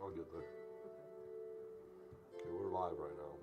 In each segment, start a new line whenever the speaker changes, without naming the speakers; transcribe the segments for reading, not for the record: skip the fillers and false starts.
I'll get there. Okay, we're live right now.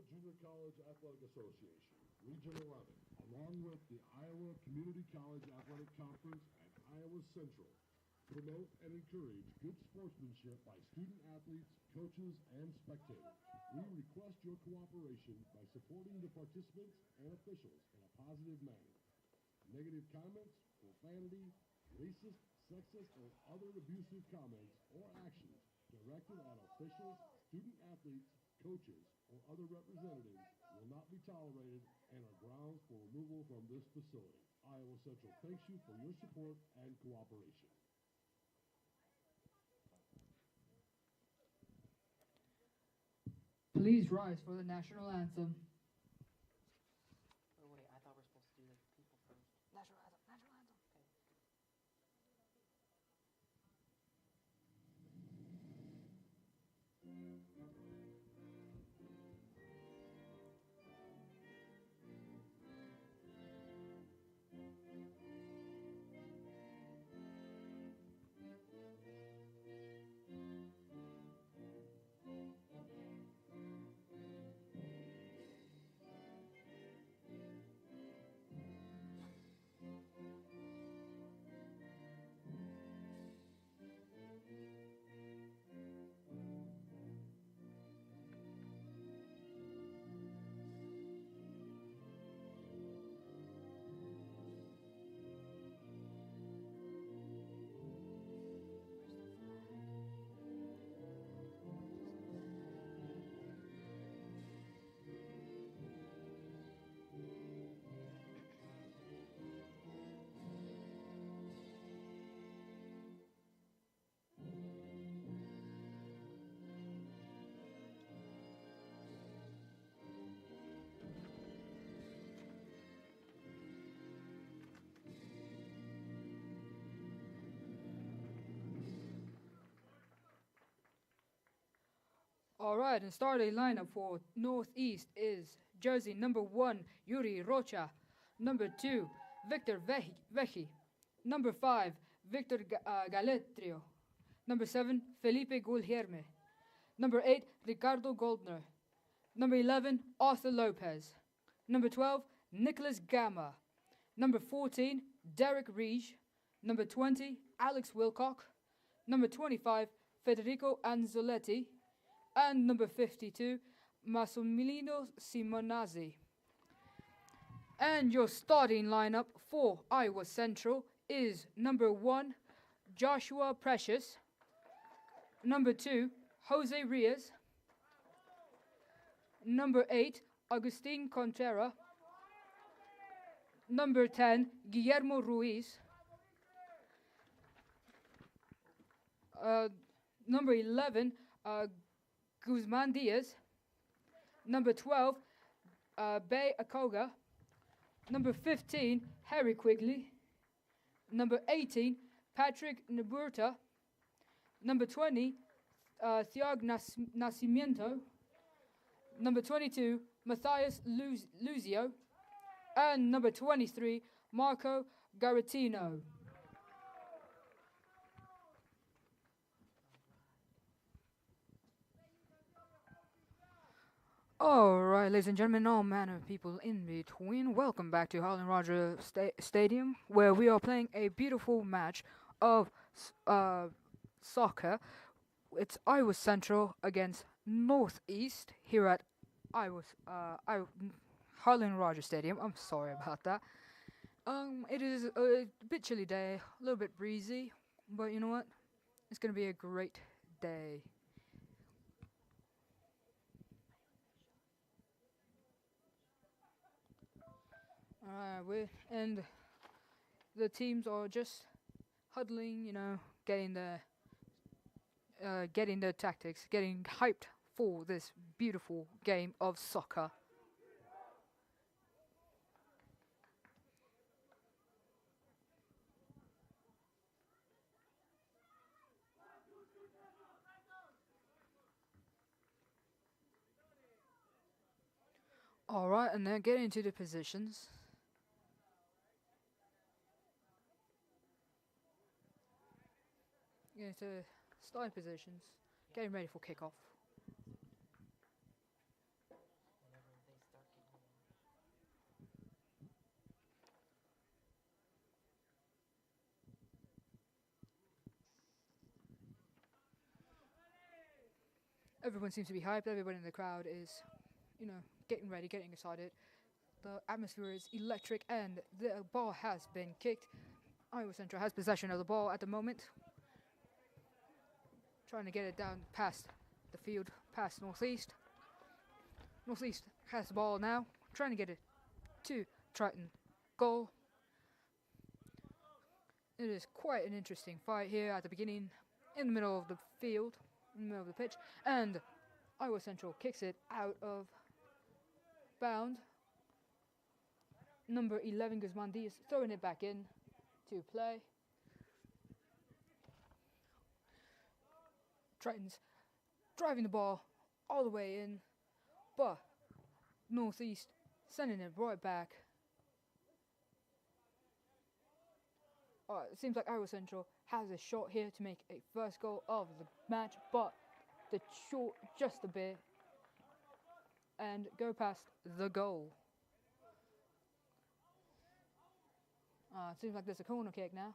Iowa Junior College Athletic Association, Region 11, along with the Iowa Community College Athletic Conference and Iowa Central, promote and encourage good sportsmanship by student athletes, coaches, and spectators. We request your cooperation by supporting the participants and officials in a positive manner. Negative comments, profanity, racist, sexist, or other abusive comments or actions directed at officials, student athletes, coaches, or other representatives will not be tolerated and are grounds for removal from this facility. Iowa Central thanks you for your support and cooperation.
Please rise for the national anthem.
Oh wait, I thought we were supposed to do the people first.
National anthem, national anthem.
Okay.
All right, and starting lineup for Northeast is jersey number 1, Yuri Rocha. Number 2, Victor Veji. Number 5, Victor Galetrio. Number 7, Felipe Gulherme. Number 8, Ricardo Goldner. Number 11, Arthur Lopez. Number 12, Nicholas Gamma. Number 14, Derek Riege. Number 20, Alex Wilcock. Number 25, Federico Anzoletti. And number 52, Massimiliano Simonazzi. And your starting lineup for Iowa Central is number 1, Joshua Precious. Number 2, Jose Rios. Number 8, Agustin Contreras. Number 10, Guillermo Ruiz. Number 11, Guzman Diaz. Number 12, Bay Akoga. Number 15, Harry Quigley. Number 18, Patrick Neburta. Number 20, Thiago Nascimento. Number 22, Matthias Luzio. And number 23, Marco Garatino. Alright, ladies and gentlemen, all manner of people in between, welcome back to Harlan Rogers Stadium, where we are playing a beautiful match of soccer. It's Iowa Central against Northeast here at Harlan Rogers Stadium. I'm sorry about that. It is a bit chilly day, a little bit breezy, but you know what? It's going to be a great day. And the teams are just huddling, you know, getting their tactics, getting hyped for this beautiful game of soccer. All right, and they're getting into the positions. Getting to starting positions, getting ready for kickoff. Everyone seems to be hyped. Everyone in the crowd is, getting ready, getting excited. The atmosphere is electric, and the ball has been kicked. Iowa Central has possession of the ball at the moment. Trying to get it down past the field, past Northeast. Northeast has the ball now. Trying to get it to Triton goal. It is quite an interesting fight here at the beginning, in the middle of the field, in the middle of the pitch. And Iowa Central kicks it out of bound. Number 11, Guzman Diaz, throwing it back in to play. Tritons driving the ball all the way in, but Northeast sending it right back. It seems like Iowa Central has a shot here to make a first goal of the match, but the short just a bit and go past the goal. It seems like there's a corner kick now.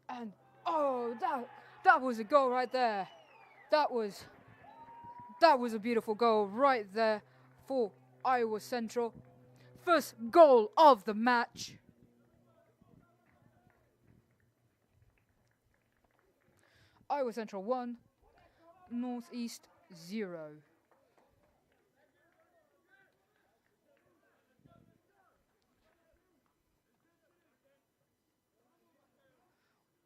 And that was a goal right there. That was a beautiful goal right there for Iowa Central. First goal of the match. Iowa Central 1, Northeast 0.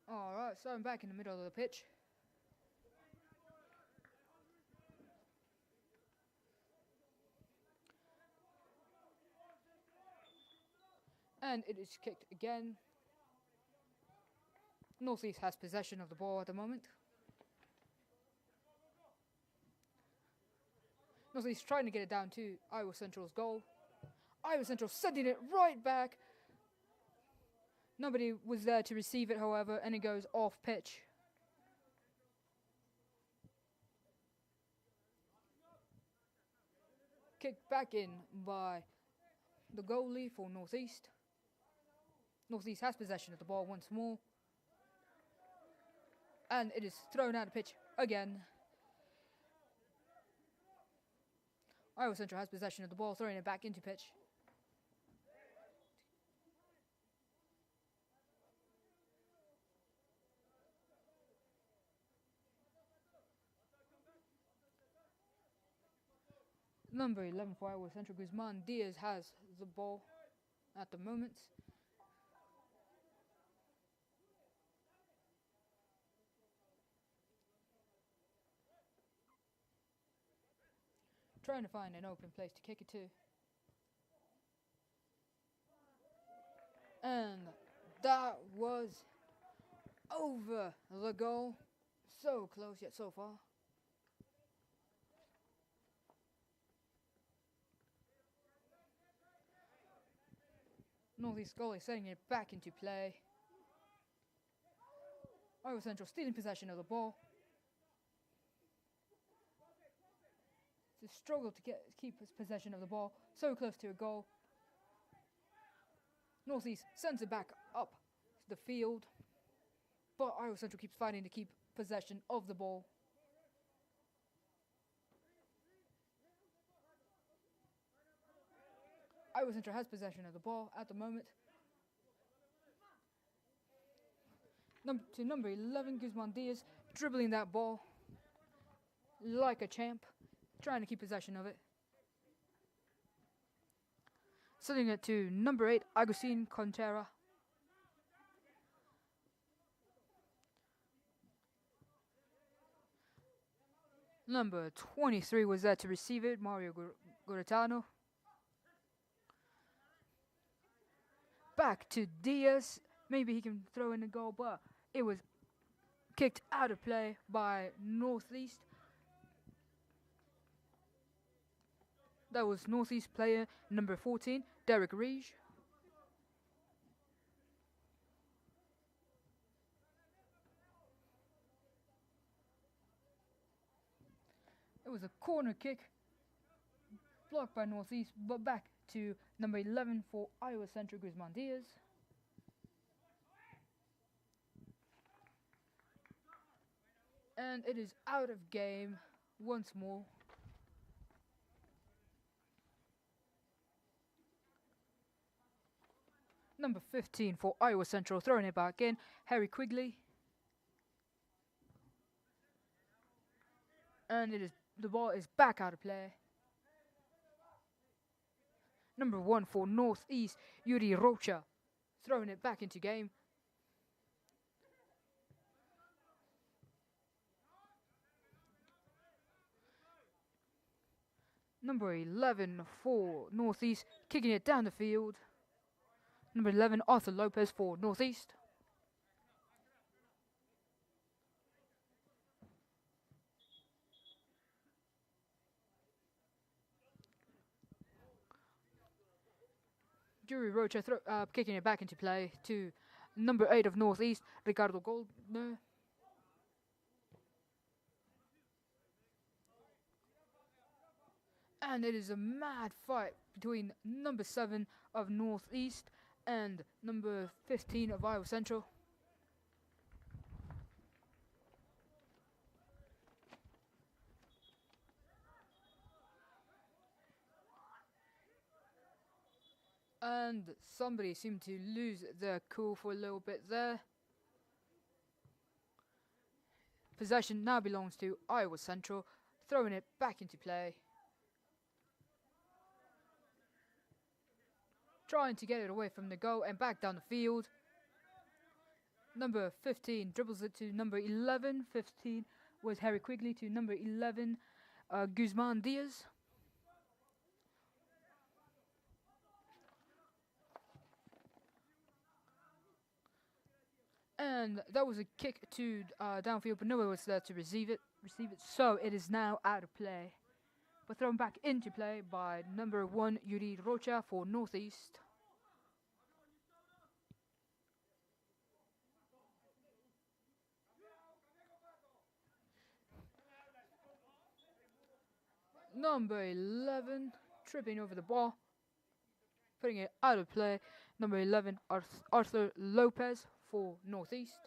Alright, so I'm back in the middle of the pitch. And it is kicked again. Northeast has possession of the ball at the moment. Northeast trying to get it down to Iowa Central's goal. Iowa Central sending it right back. Nobody was there to receive it, however, and it goes off pitch. Kicked back in by the goalie for Northeast. Northeast has possession of the ball once more. And it is thrown out of pitch again. Iowa Central has possession of the ball, throwing it back into pitch. Number 11 for Iowa Central, Guzman Diaz has the ball at the moment. Trying to find an open place to kick it to. And that was over the goal. So close yet so far. Northeast goalie setting it back into play. Iowa Central still in possession of the ball. It's a struggle to keep his possession of the ball. So close to a goal. Northeast sends it back up the field. But Iowa Central keeps fighting to keep possession of the ball. Iowa Central has possession of the ball at the moment. Number 11, Guzman Diaz, dribbling that ball like a champ, trying to keep possession of it. Sending it to number 8, Agustin Contera. Number 23 was there to receive it, Mario Goretano. Back to Diaz. Maybe he can throw in a goal, but it was kicked out of play by Northeast. That was Northeast player number 14, Derek Reege. It was a corner kick blocked by Northeast, but back to number 11 for Iowa Central, Guzman Diaz. And it is out of game once more. Number 15 for Iowa Central, throwing it back in, Harry Quigley. And the ball is back out of play. Number 1 for Northeast, Yuri Rocha, throwing it back into game. Number 11 for Northeast, kicking it down the field. Number 11, Arthur Lopez for Northeast. Yuri Rocha kicking it back into play to number 8 of Northeast, Ricardo Goldner. And it is a mad fight between number 7 of Northeast and number 15 of Iowa Central. And somebody seemed to lose their cool for a little bit there. Possession now belongs to Iowa Central, throwing it back into play. Trying to get it away from the goal and back down the field. Number 15 dribbles it to number 11. 15 was Harry Quigley to number 11, Guzman Diaz. And that was a kick to downfield, but nobody was there to receive it. So it is now out of play, but thrown back into play by number 1 Yuri Rocha for Northeast. Number 11 tripping over the ball, putting it out of play. Number 11 Arthur Lopez for Northeast.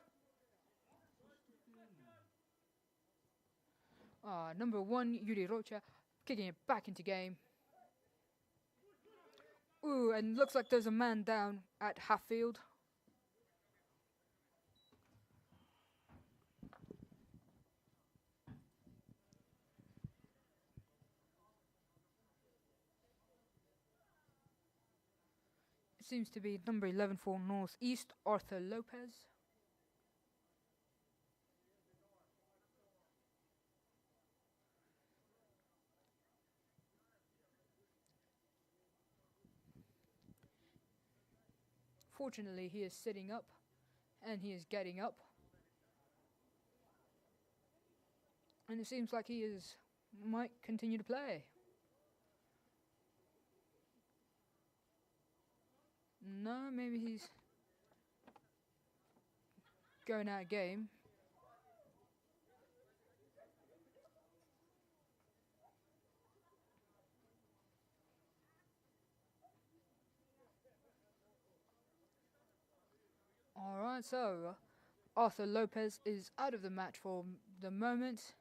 Number 1 Yuri Rocha kicking it back into game. Ooh, and looks like there's a man down at half field. It seems to be number 11 for Northeast, Arthur Lopez. Fortunately, he is sitting up, and he is getting up. And it seems like he might continue to play. No, maybe he's going out of game. Alright, so Arthur Lopez is out of the match for the moment,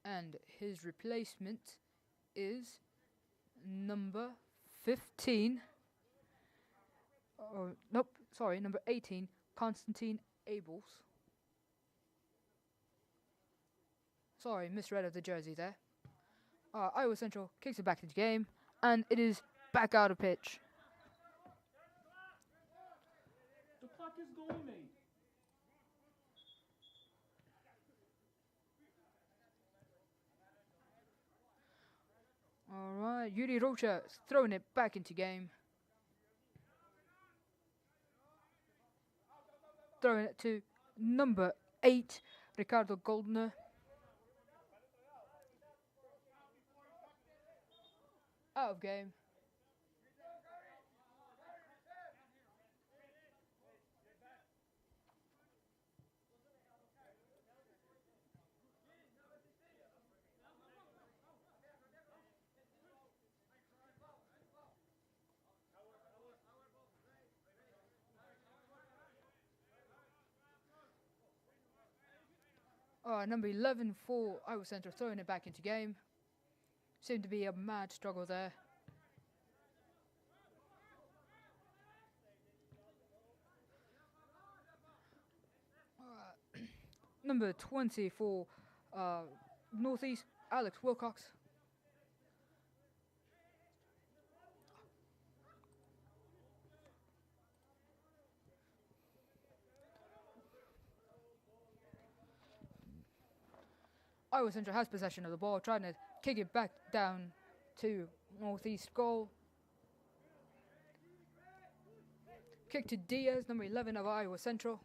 and his replacement is number 15. Number 18, Konstantin Abels. Sorry, misread of the jersey there. Iowa Central kicks it back into the game, and it is back out of pitch.
The clock is going, mate.
Alright, Yuri Rocha throwing it back into game. Throwing it to number 8, Ricardo Goldner. Out of game. Number 11 for Iowa Central, throwing it back into game. Seemed to be a mad struggle there. Number 20 for Northeast, Alex Wilcox. Iowa Central has possession of the ball, trying to kick it back down to Northeast goal. Kick to Diaz, number 11 of Iowa Central.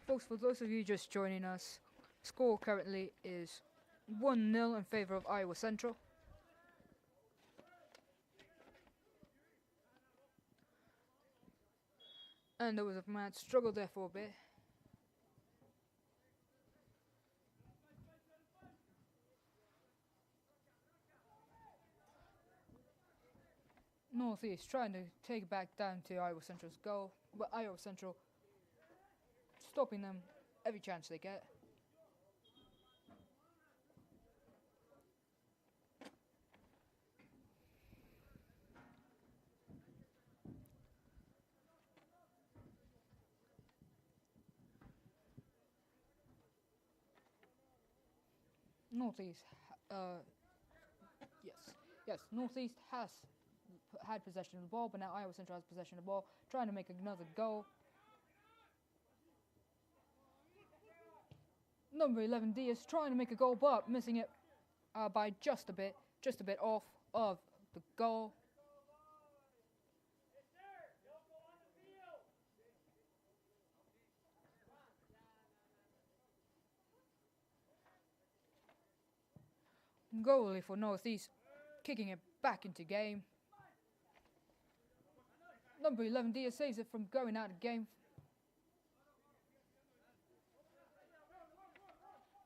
Folks, for those of you just joining us, score currently is 1-0 in favor of Iowa Central. And there was a mad struggle there for a bit. Northeast trying to take it back down to Iowa Central's goal, but Iowa Central stopping them every chance they get. Northeast, yes, Northeast has had possession of the ball, but now Iowa Central has possession of the ball, trying to make another goal. Number 11 Diaz trying to make a goal, but missing it by just a bit off of the goal. Goalie for Northeast, kicking it back into game. Number 11 Diaz saves it from going out of game.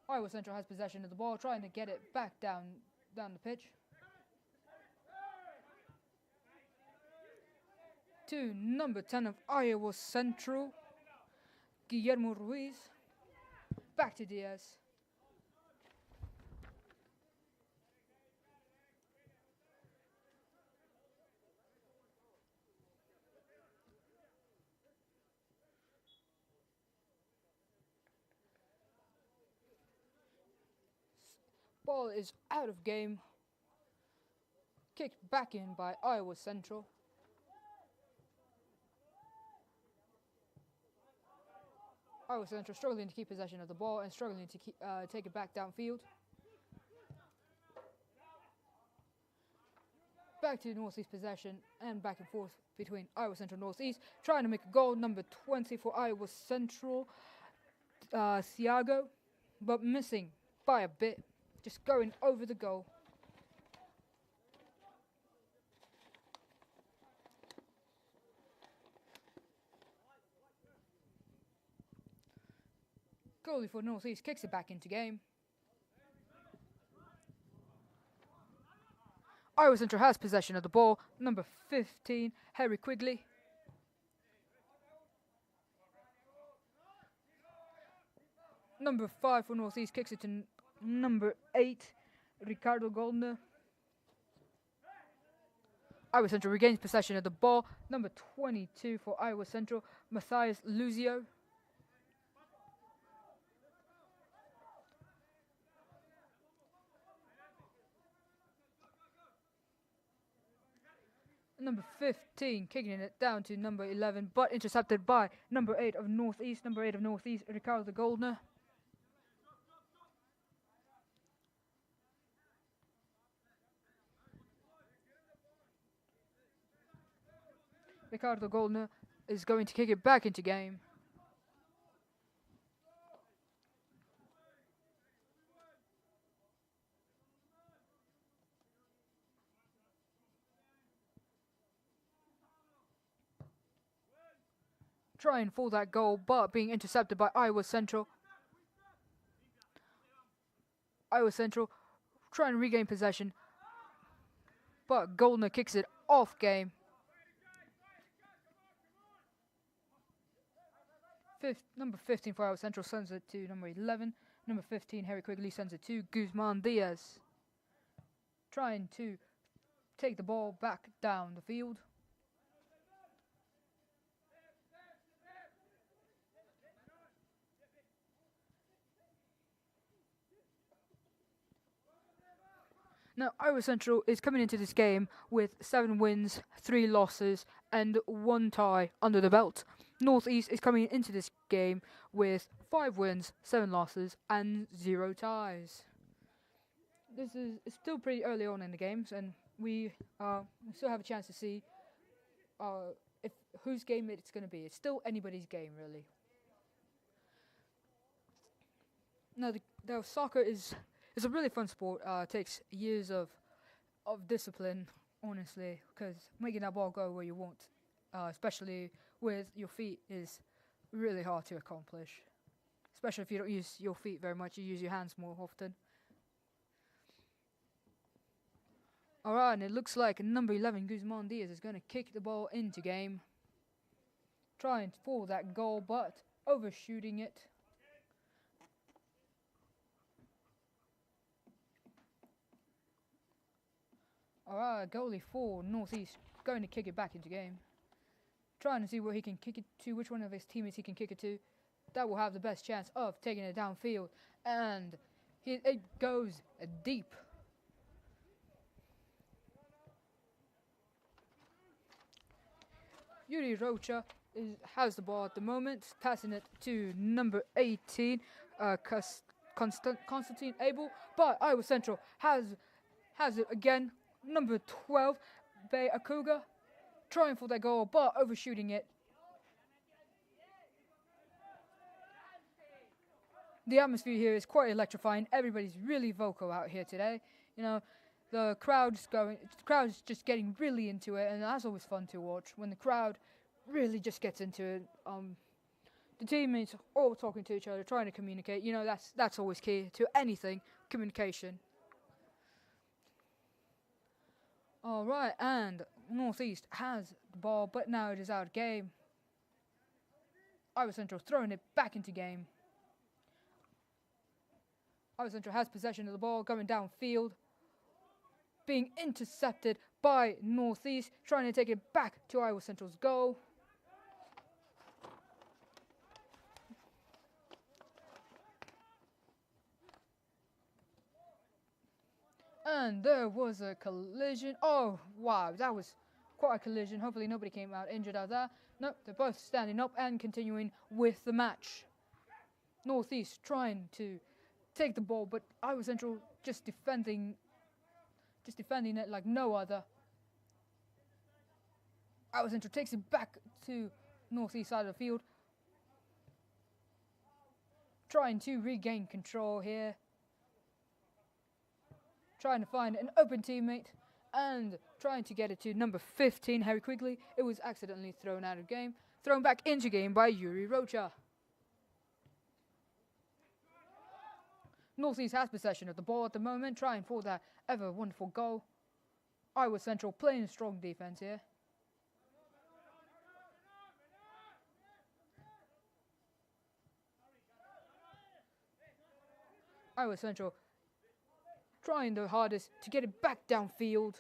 Iowa Central has possession of the ball, trying to get it back down the pitch. To number 10 of Iowa Central, Guillermo Ruiz. Back to Diaz. Ball is out of game. Kicked back in by Iowa Central. Iowa Central struggling to keep possession of the ball and struggling to take it back downfield. Back to Northeast possession and back and forth between Iowa Central and Northeast. Trying to make a goal, number 20 for Iowa Central, Thiago, but missing by a bit. Just going over the goal. Goalie for Northeast kicks it back into game. Iowa Central has possession of the ball. Number 15, Harry Quigley. Number 5 for Northeast kicks it to number 8, Ricardo Goldner. Iowa Central regains possession of the ball. Number 22 for Iowa Central, Matthias Luzio. Number 15 kicking it down to number 11, but intercepted by number 8 of Northeast. Number 8 of Northeast, Ricardo Goldner. Ricardo Goldner is going to kick it back into game. Trying for that goal, but being intercepted by Iowa Central. Iowa Central trying to regain possession, but Goldner kicks it off game. Number 15 for Iowa Central sends it to number 11. Number 15, Harry Quigley, sends it to Guzman Diaz. Trying to take the ball back down the field. Now, Iowa Central is coming into this game with 7 wins, 3 losses, and 1 tie under the belt. Northeast is coming into this game with 5 wins, 7 losses, and 0 ties. This is still pretty early on in the games, and we still have a chance to see if whose game it's going to be. It's still anybody's game, really. Now, the soccer is a really fun sport. It takes years of discipline, honestly, because making that ball go where you want, especially with your feet, is really hard to accomplish. Especially if you don't use your feet very much, you use your hands more often. Alright, and it looks like number 11, Guzman Diaz, is going to kick the ball into game. Trying for that goal, but overshooting it. Alright, goalie for Northeast, going to kick it back into game. Trying to see where he can kick it to, which one of his teammates he can kick it to. That will have the best chance of taking it downfield. And it goes deep. Yuri Rocha has the ball at the moment, passing it to number 18, Constantine Abel. But Iowa Central has it again. Number 12, Bay Akuga, trying for that goal, but overshooting it. The atmosphere here is quite electrifying. Everybody's really vocal out here today. You know, the crowd's just getting really into it, and that's always fun to watch when the crowd really just gets into it. The teammates all talking to each other, trying to communicate. You know, that's always key to anything, communication. Alright, and Northeast has the ball, but now it is out of game. Iowa Central throwing it back into game. Iowa Central has possession of the ball, going downfield. Being intercepted by Northeast, trying to take it back to Iowa Central's goal. And there was a collision. Oh, wow, that was quite a collision. Hopefully nobody came out injured out of that. Nope, they're both standing up and continuing with the match. Northeast trying to take the ball, but Iowa Central just defending it like no other. Iowa Central takes it back to Northeast side of the field. Trying to regain control here. Trying to find an open teammate and trying to get it to number 15, Harry Quigley. It was accidentally thrown out of game. Thrown back into game by Yuri Rocha. Northeast has possession of the ball at the moment, trying for that ever wonderful goal. Iowa Central playing strong defense here. Iowa Central trying their hardest to get it back downfield.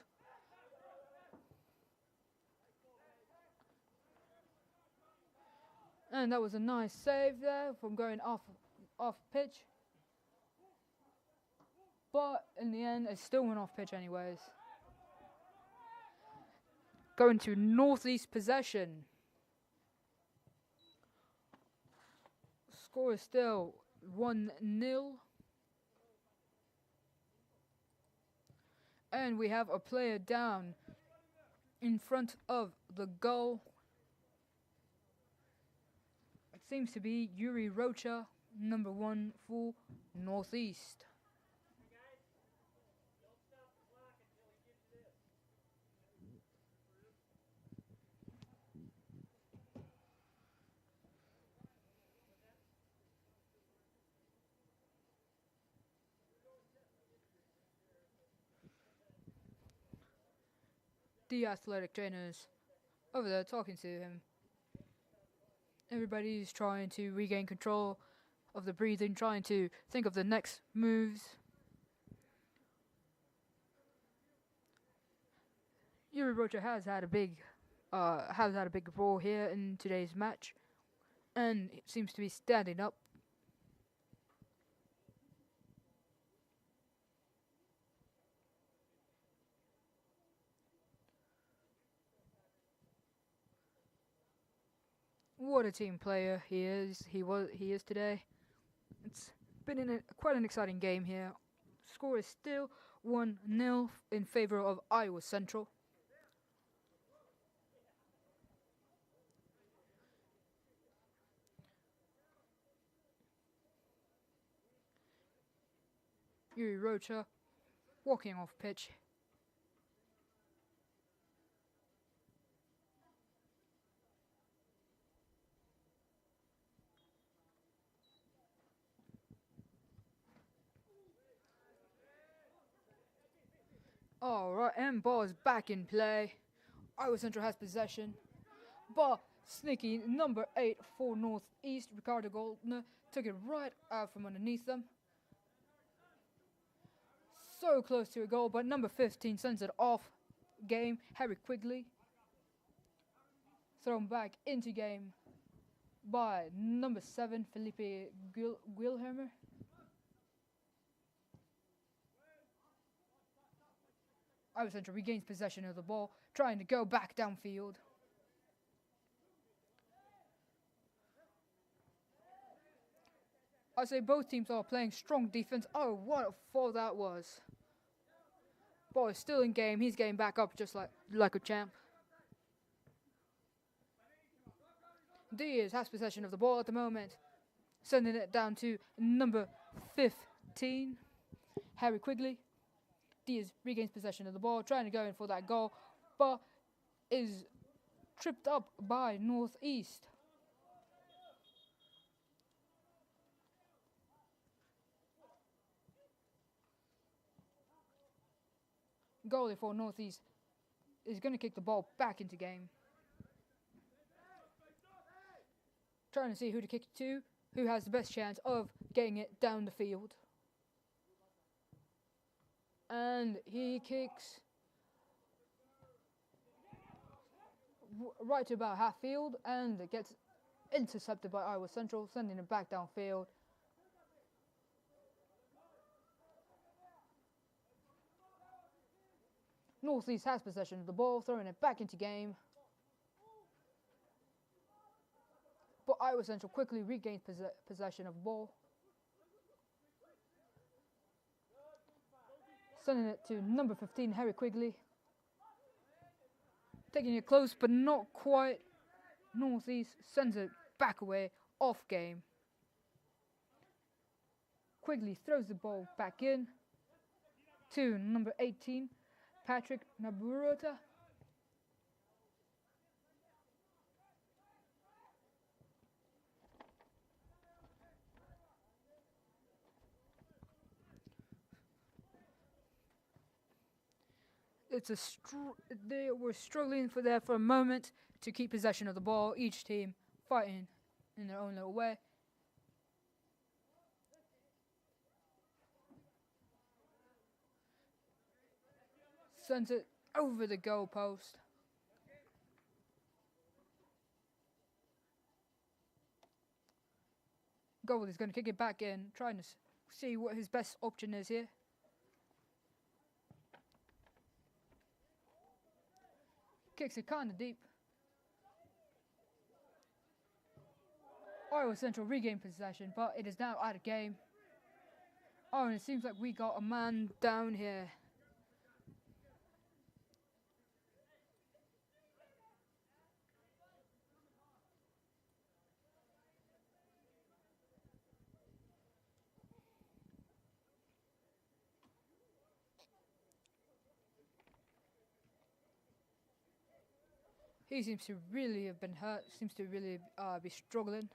And that was a nice save there from going off pitch. But in the end, it still went off pitch anyways. Going to Northeast possession. Score is still 1-0. And we have a player down in front of the goal. It seems to be Yuri Rocha, number 1 for Northeast. The athletic trainers over there talking to him. Everybody's trying to regain control of the breathing, trying to think of the next moves. Yuri Rocha has had a big role here in today's match, and it seems to be standing up. What a team player he is. He is today. It's been quite an exciting game here. Score is still 1-0 in favor of Iowa Central. Yuri Rocha walking off pitch. Alright, and ball is back in play. Iowa Central has possession. Ball sneaky number 8 for Northeast. Ricardo Goldner took it right out from underneath them. So close to a goal, but number 15 sends it off game. Harry Quigley thrown back into game by number 7 Felipe Wilhelmer. Iowa Central regains possession of the ball, trying to go back downfield. I say both teams are playing strong defense. Oh, what a fall that was. Ball is still in game. He's getting back up just like a champ. Diaz has possession of the ball at the moment, sending it down to number 15, Harry Quigley. Diaz regains possession of the ball, trying to go in for that goal, but is tripped up by Northeast. Goalie for Northeast is going to kick the ball back into game. Trying to see who to kick it to, who has the best chance of getting it down the field. And he kicks right to about half field, and it gets intercepted by Iowa Central, sending it back downfield. Northeast has possession of the ball, throwing it back into game. But Iowa Central quickly regains possession of the ball, sending it to number 15, Harry Quigley. Taking it close, but not quite. Northeast sends it back away, off game. Quigley throws the ball back in to number 18, Patrick Naburota. They were struggling for a moment to keep possession of the ball. Each team fighting in their own little way. Sends it over the goal post. Goal is going to kick it back in, trying to see what his best option is here. Kicks it kind of deep. Iowa Central regained possession, but it is now out of game. Oh, and it seems like we got a man down here. He seems to really have been hurt, seems to really be struggling.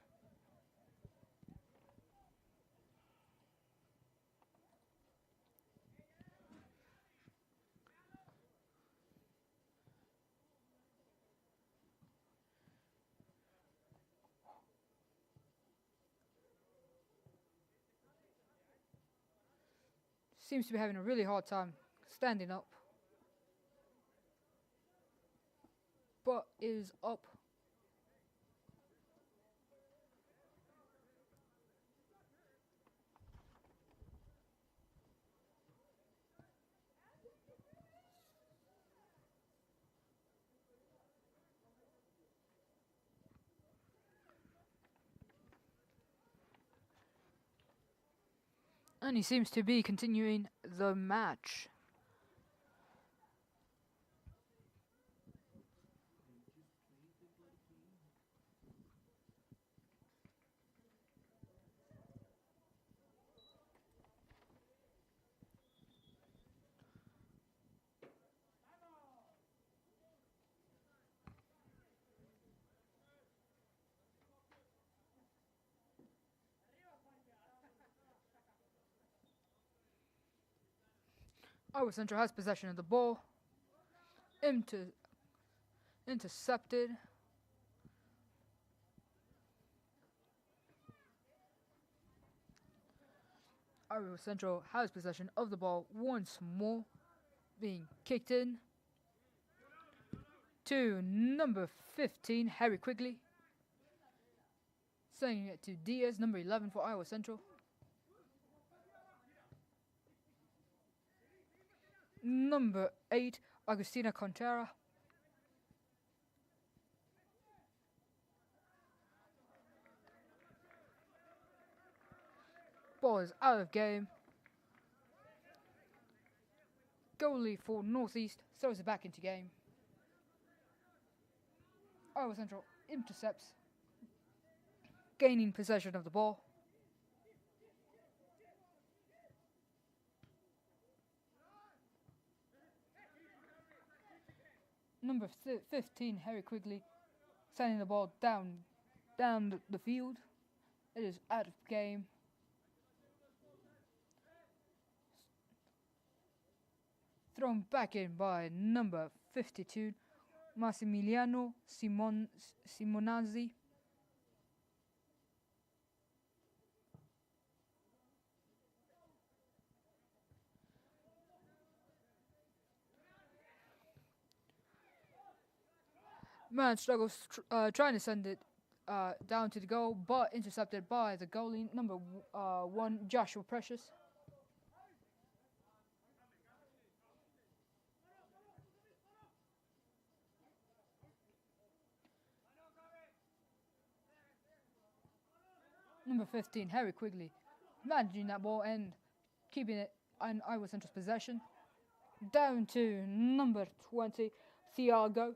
seems to be having a really hard time standing up. But is up. And he seems to be continuing the match. Iowa Central has possession of the ball. Intercepted. Iowa Central has possession of the ball once more. Being kicked in to number 15, Harry Quigley. Sending it to Diaz, number 11 for Iowa Central. Number 8, Agustina Contera. Ball is out of game. Goalie for Northeast throws it back into game. Iowa Central intercepts, gaining possession of the ball. Number 15, Harry Quigley, sending the ball down the field. It is out of game. Thrown back in by number 52, Massimiliano Simonazzi. Man struggles trying to send it down to the goal, but intercepted by the goalie, number 1, Joshua Precious. Number 15, Harry Quigley, managing that ball and keeping it in Iowa Central's possession. Down to number 20, Thiago.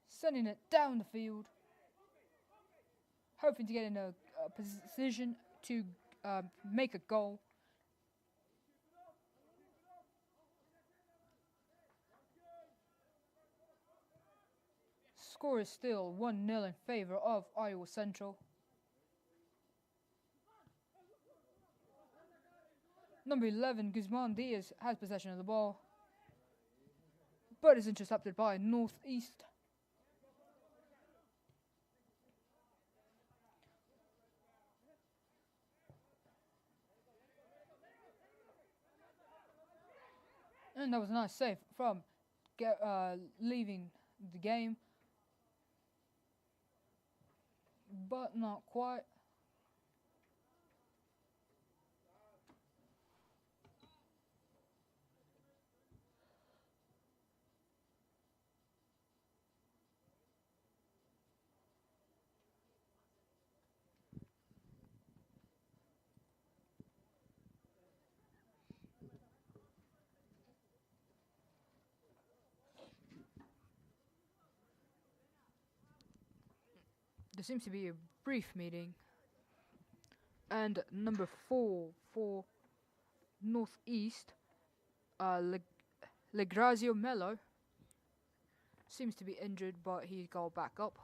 Sending it down the field, hoping to get in a position to make a goal. Score is still 1-0 in favor of Iowa Central. Number 11, Guzman Diaz, has possession of the ball, but is intercepted by Northeast. And that was a nice save from leaving the game. But not quite. There seems to be a brief meeting. And number 4 for Northeast, Legrazio Mello, seems to be injured, but he got back up.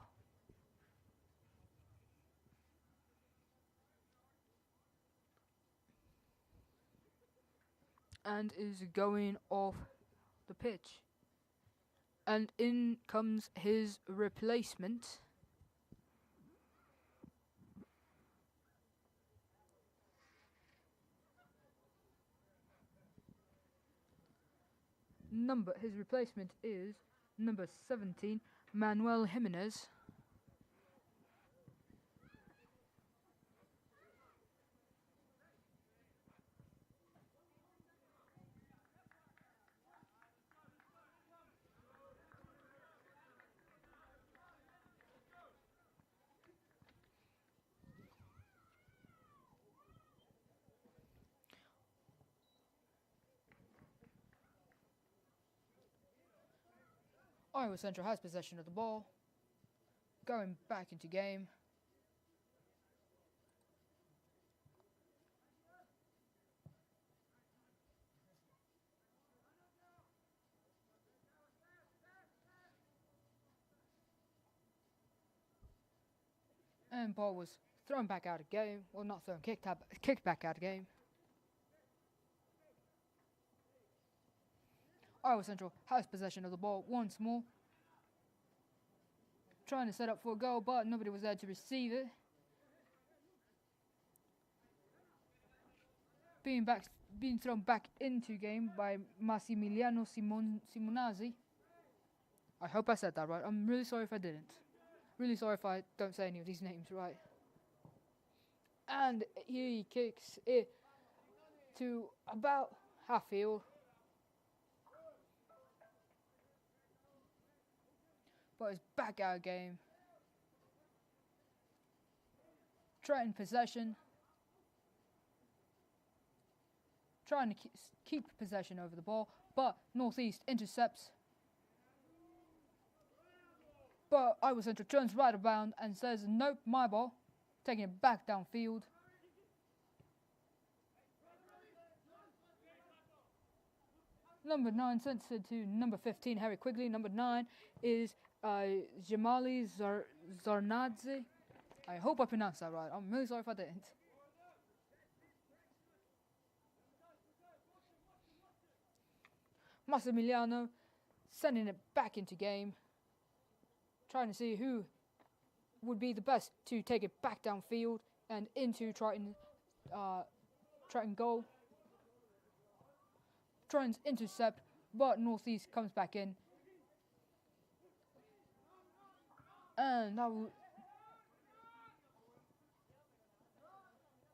And is going off the pitch. And in comes his replacement. His replacement is number 17, Manuel Jimenez. Iowa Central has possession of the ball. Going back into game. And ball was thrown back out of game. Well, not thrown, kicked back out of game. Iowa Central has possession of the ball once more. Trying to set up for a goal, but nobody was there to receive it. Being thrown back into game by Massimiliano Simonazzi. I hope I said that right. I'm really sorry if I didn't. Really sorry if I don't say any of these names right. And he kicks it to about half field. But it's back out of game. Triton possession. Trying to keep possession over the ball, but Northeast intercepts. But Iowa Central turns right around and says, nope, my ball. Taking it back downfield. Number 9 sends it to number 15, Harry Quigley. Number 9 is Jamali Zarnadze. I hope I pronounced that right. I'm really sorry if I didn't. Massimiliano sending it back into game. Trying to see who would be the best to take it back downfield and into Triton goal. Triton's intercept, but Northeast comes back in. And that will...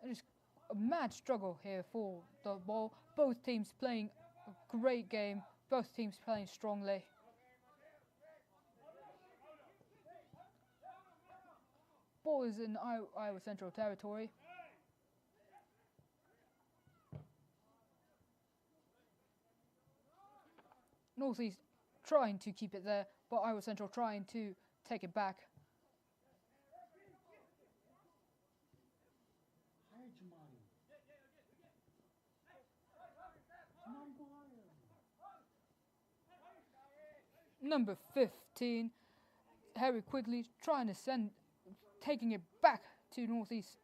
It is a mad struggle here for the ball. Both teams playing a great game. Both teams playing strongly. Ball is in Iowa Central territory. Northeast trying to keep it there, but Iowa Central trying to take it back. Number 15, Harry Quigley trying to taking it back to Northeast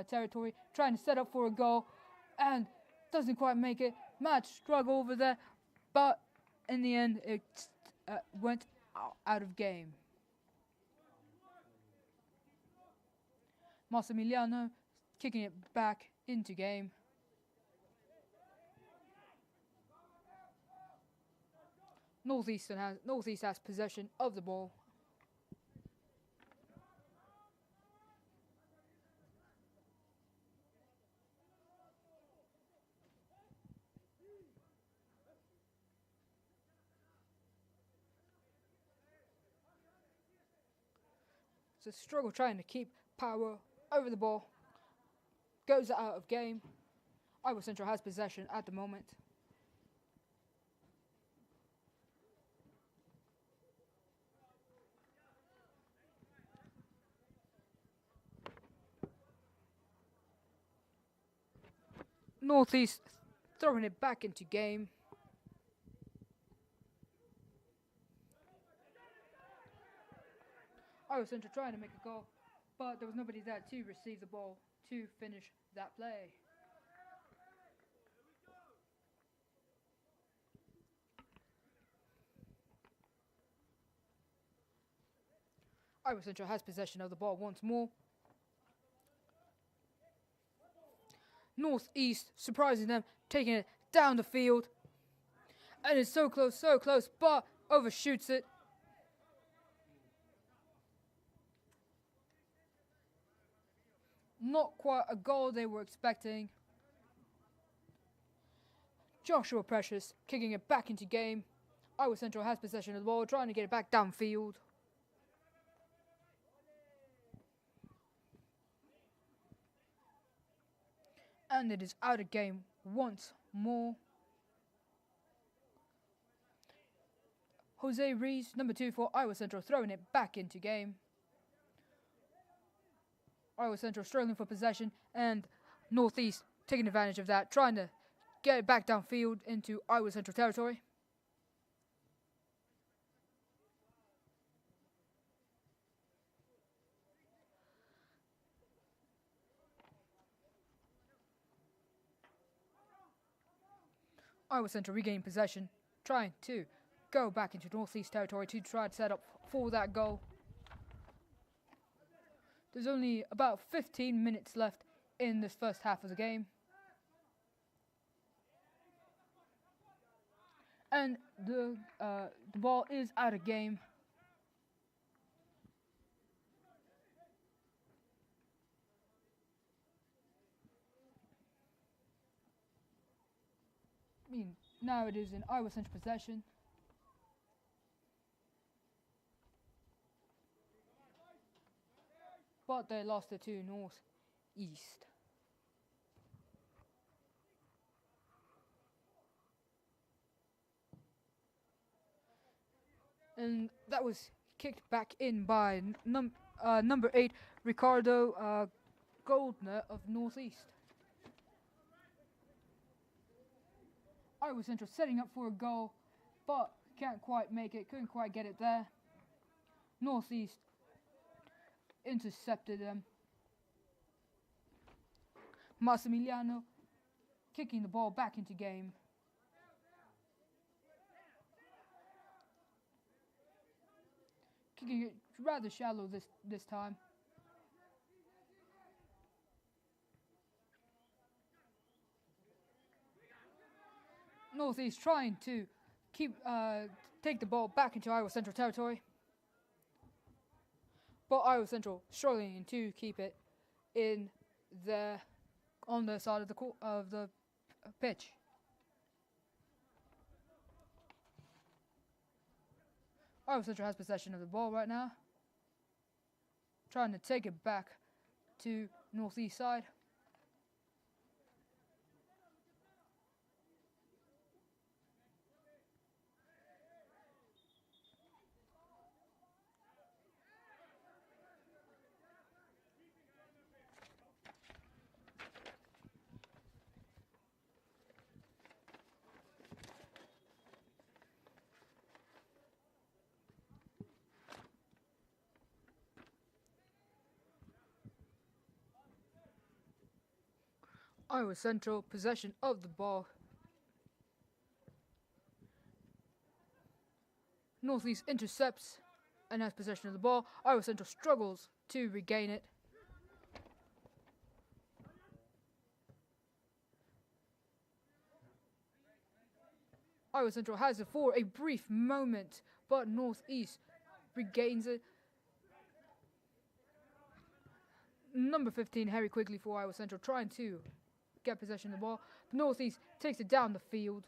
territory, trying to set up for a goal, and doesn't quite make it. Mad struggle over there, but in the end, it went out of game. Massimiliano kicking it back into game. Northeast has possession of the ball. It's a struggle trying to keep power over the ball. Goes out of game. Iowa Central has possession at the moment. Northeast throwing it back into game. Iowa Central trying to make a goal, but there was nobody there to receive the ball to finish that play. Iowa Central has possession of the ball once more. Northeast surprising them, taking it down the field. And it's so close, but overshoots it. Not quite a goal they were expecting. Joshua Precious kicking it back into game. Iowa Central has possession of the ball, trying to get it back downfield. And it is out of game once more. Jose Rees, number 2 for Iowa Central, throwing it back into game. Iowa Central struggling for possession, and Northeast taking advantage of that, trying to get it back downfield into Iowa Central territory. Iowa Central regaining possession, trying to go back into Northeast territory to try to set up for that goal. There's only about 15 minutes left in this first half of the game. And the ball is out of game. Now it is in Iowa Central possession. But they lost it to Northeast. And that was kicked back in by number 8, Ricardo Goldner of Northeast. Iowa Central setting up for a goal, but can't quite make it, couldn't quite get it there. Northeast intercepted them. Massimiliano kicking the ball back into game. Kicking it rather shallow this time. Northeast trying to take the ball back into Iowa Central territory, but Iowa Central struggling to keep it in there on the side of the pitch. Iowa Central has possession of the ball right now, trying to take it back to Northeast side. Iowa Central possession of the ball. Northeast intercepts and has possession of the ball. Iowa Central struggles to regain it. Iowa Central has it for a brief moment, but Northeast regains it. Number 15, Harry Quigley for Iowa Central, trying to get possession of the ball. Northeast takes it down the field.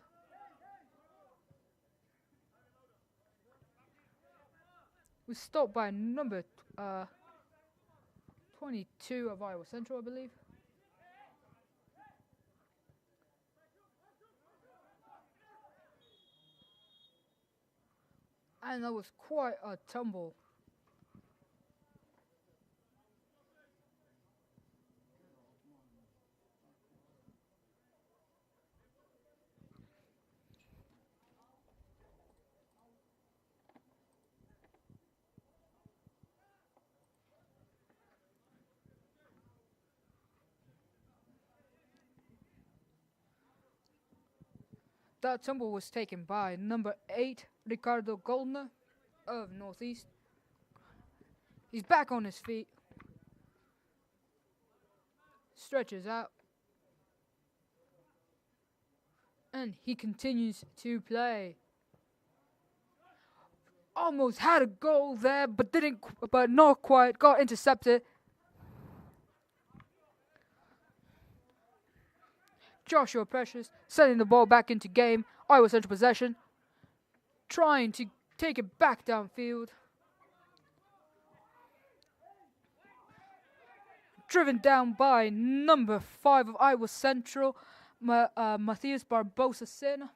Was stopped by number 22 of Iowa Central, I believe. And that was quite a tumble. That tumble was taken by number 8, Ricardo Goldner of Northeast. He's back on his feet. Stretches out. And he continues to play. Almost had a goal there, but not quite. Got intercepted. Joshua Precious sending the ball back into game. Iowa Central possession. Trying to take it back downfield. Driven down by number 5 of Iowa Central, Matthias Barbosa Sena.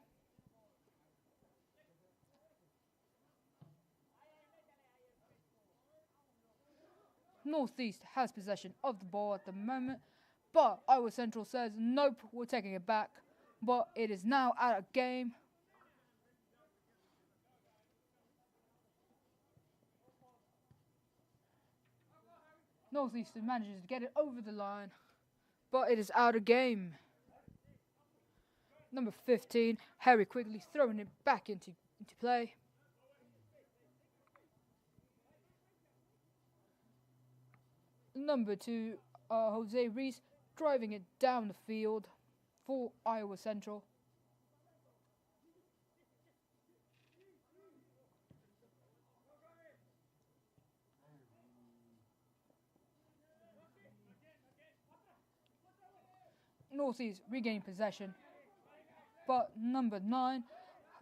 Northeast has possession of the ball at the moment, but Iowa Central says, nope, we're taking it back. But it is now out of game. Northeastern manages to get it over the line, but it is out of game. Number 15, Harry Quigley throwing it back into play. Number 2, Jose Reese driving it down the field for Iowa Central. Northeast regaining possession, but number 9,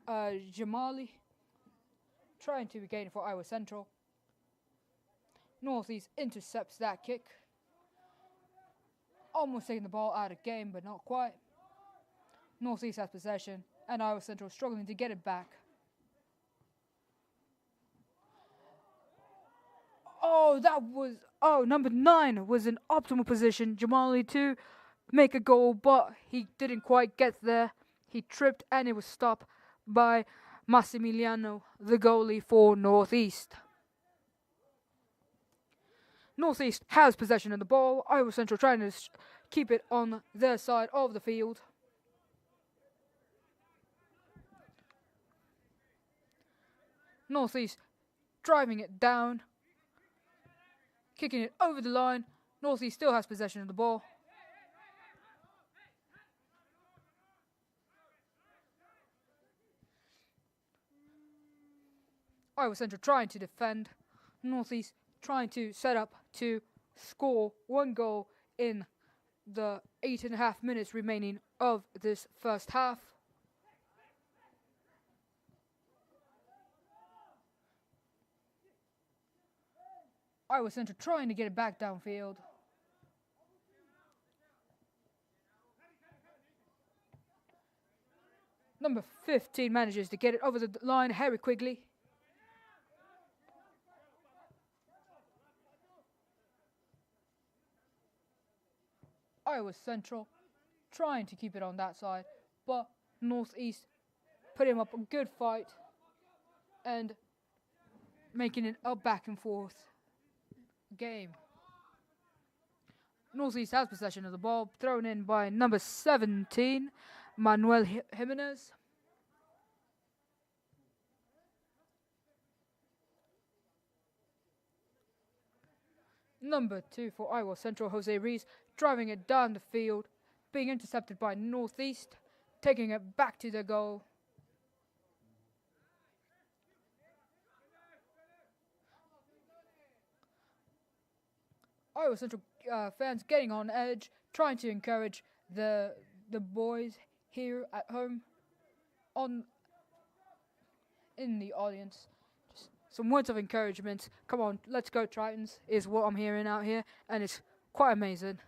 Jamali, trying to regain it for Iowa Central. Northeast intercepts that kick. Almost taking the ball out of game, but not quite. Northeast has possession, and Iowa Central struggling to get it back. Number 9 was in optimal position. Jamali to make a goal, but he didn't quite get there. He tripped, and it was stopped by Massimiliano, the goalie for Northeast. Northeast has possession of the ball. Iowa Central trying to keep it on their side of the field. Northeast driving it down, kicking it over the line. Northeast still has possession of the ball. Iowa Central trying to defend. Northeast trying to set up to score 1 goal in the 8.5 minutes remaining of this first half. Iowa Central trying to get it back downfield. Number 15 manages to get it over the line, Harry Quigley. Iowa Central trying to keep it on that side, but Northeast putting up a good fight and making it a back and forth game. Northeast has possession of the ball, thrown in by number 17, Manuel Jimenez. Number 2 for Iowa Central, Jose Reese, driving it down the field, being intercepted by Northeast, taking it back to the goal. Iowa Central fans getting on edge, trying to encourage the boys here at home, in the audience. Just some words of encouragement. Come on, let's go Tritons, is what I'm hearing out here, and it's quite amazing.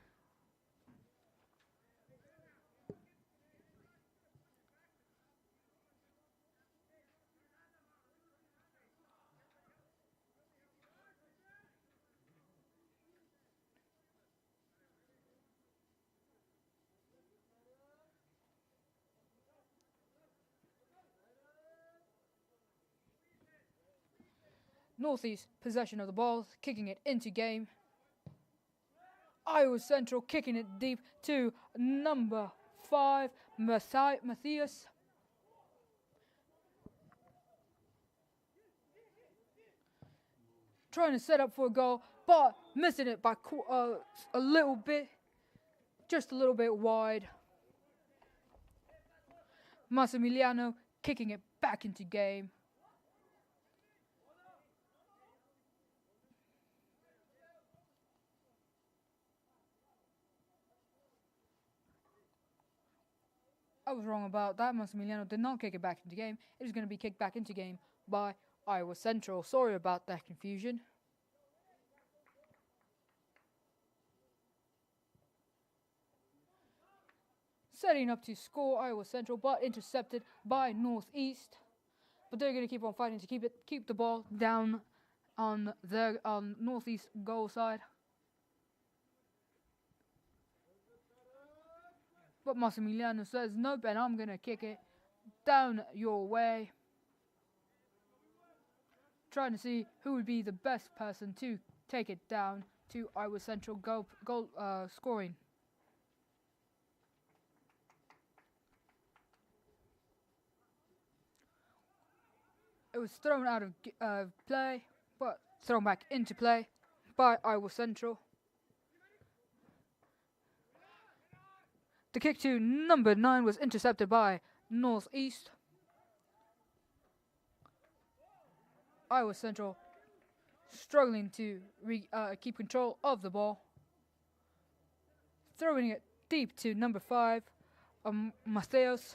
Northeast possession of the ball, kicking it into game. Iowa Central kicking it deep to number 5, Matthias. Trying to set up for a goal, but missing it by a little bit, just a little bit wide. Massimiliano kicking it back into game. I was wrong about that. Massimiliano did not kick it back into game. It is going to be kicked back into game by Iowa Central. Sorry about that confusion. Setting up to score Iowa Central, but intercepted by Northeast. But they're going to keep on fighting to keep the ball down on their Northeast goal side. But Massimiliano says, nope, and I'm going to kick it down your way. Trying to see who would be the best person to take it down to Iowa Central goal scoring. It was thrown out of play, but thrown back into play by Iowa Central. The kick to number 9 was intercepted by Northeast. Iowa Central struggling to keep control of the ball. Throwing it deep to number 5, Mateos.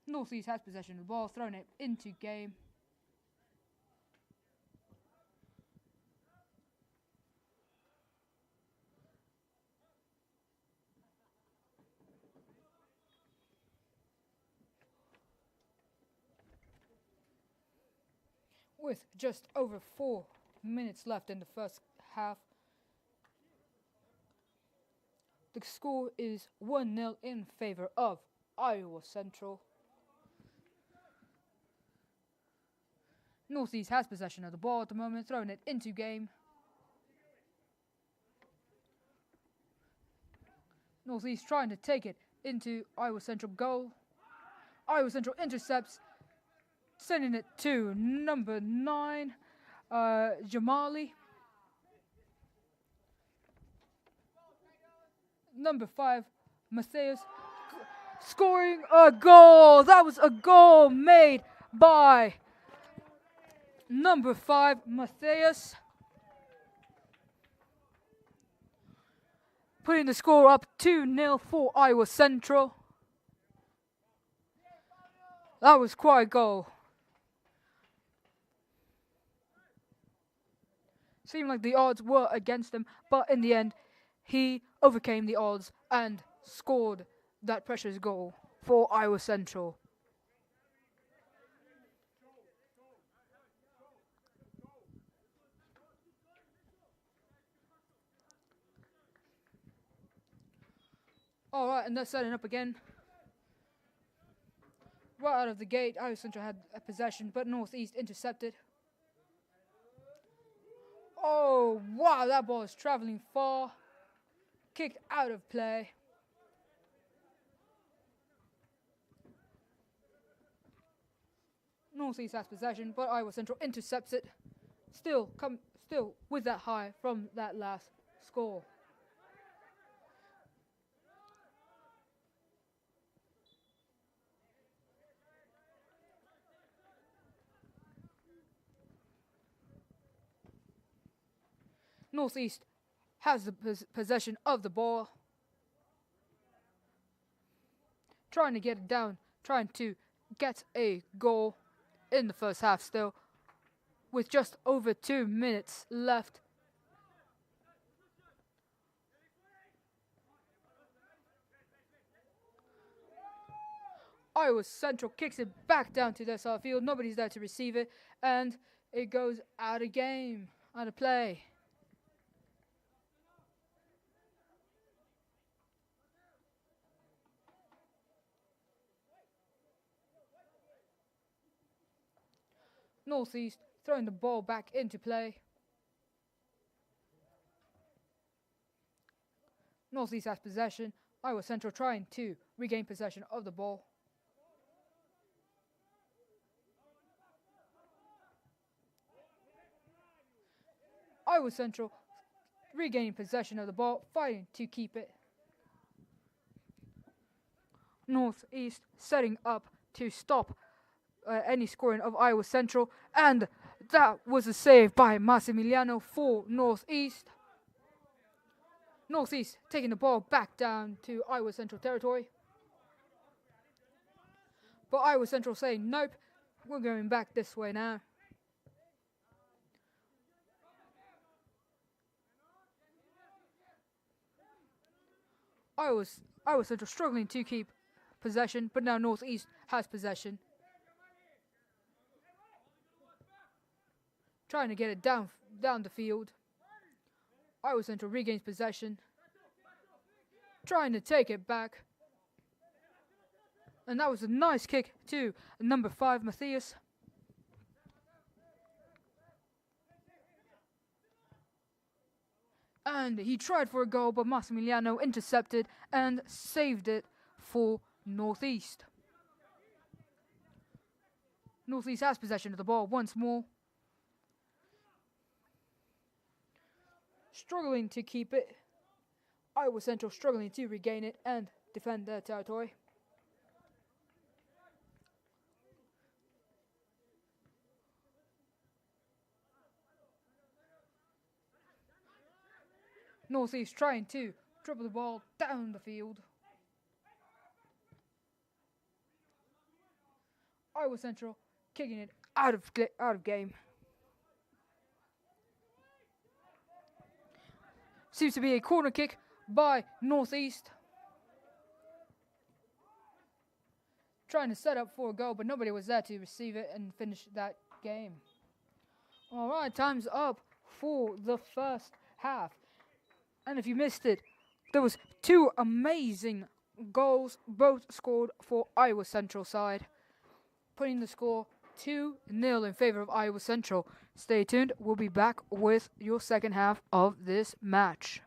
Northeast has possession of the ball, throwing it into game. With just over 4 minutes left in the first half, the score is 1-0 in favor of Iowa Central. Northeast has possession of the ball at the moment, throwing it into game. Northeast trying to take it into Iowa Central goal. Iowa Central intercepts, sending it to number 9, Jamali. Number 5, Mateus, scoring a goal. That was a goal made by number 5, Mateus, putting the score up 2-0 for Iowa Central. That was quite a goal. Seemed like the odds were against him, but in the end, he overcame the odds and scored that precious goal for Iowa Central. Alright, and they're setting up again. Right out of the gate, Iowa Central had a possession, but Northeast intercepted. Oh, wow, that ball is traveling far. Kicked out of play. Northeast has possession, but Iowa Central intercepts it. Still with that high from that last score. Northeast has the possession of the ball. Trying to get it down. Trying to get a goal in the first half still. With just over 2 minutes left. Iowa Central kicks it back down to their side field. Nobody's there to receive it. And it goes out of game. Out of play. Northeast throwing the ball back into play. Northeast has possession. Iowa Central trying to regain possession of the ball. Iowa Central regaining possession of the ball, fighting to keep it. Northeast setting up to stop any scoring of Iowa Central, and that was a save by Massimiliano for Northeast. Northeast taking the ball back down to Iowa Central territory. But Iowa Central saying, nope, we're going back this way now. Iowa Central struggling to keep possession, but now Northeast has possession. Trying to get it down the field. Iowa Central regains possession. Trying to take it back. And that was a nice kick to number 5, Matthias. And he tried for a goal, but Massimiliano intercepted and saved it for Northeast. Northeast has possession of the ball once more. Struggling to keep it. Iowa Central struggling to regain it and defend their territory. Northeast trying to dribble the ball down the field. Iowa Central kicking it out of game. Seems to be a corner kick by Northeast. Trying to set up for a goal, but nobody was there to receive it and finish that game. All right, time's up for the first half. And if you missed it, there was 2 amazing goals, both scored for Iowa Central side, putting the score 2-0 in favor of Iowa Central. Stay tuned. We'll be back with your second half of this match.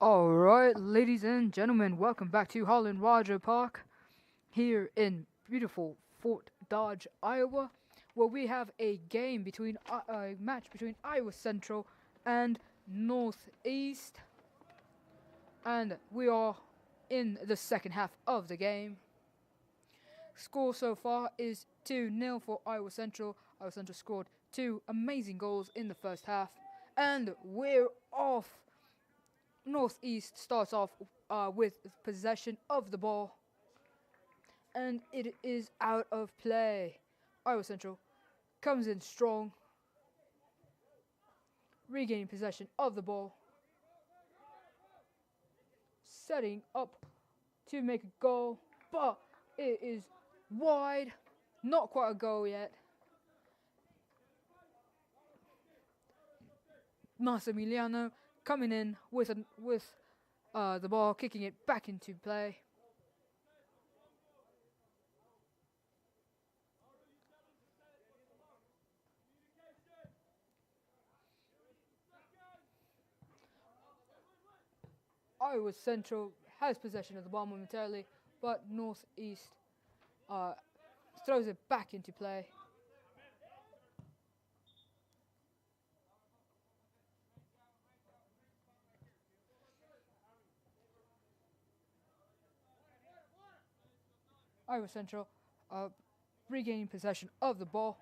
Alright, ladies and gentlemen, welcome back to Holland Roger Park here in beautiful Fort Dodge, Iowa, where we have a match between Iowa Central and Northeast, and we are in the second half of the game. Score so far is 2-0 for Iowa Central. Iowa Central scored 2 amazing goals in the first half, and we're off. Northeast starts off with possession of the ball, and it is out of play. Iowa Central comes in strong, regaining possession of the ball, setting up to make a goal, but it is wide, not quite a goal yet. Massimiliano coming in with the ball, kicking it back into play. Iowa Central has possession of the ball momentarily, but Northeast throws it back into play. Iowa Central regaining possession of the ball.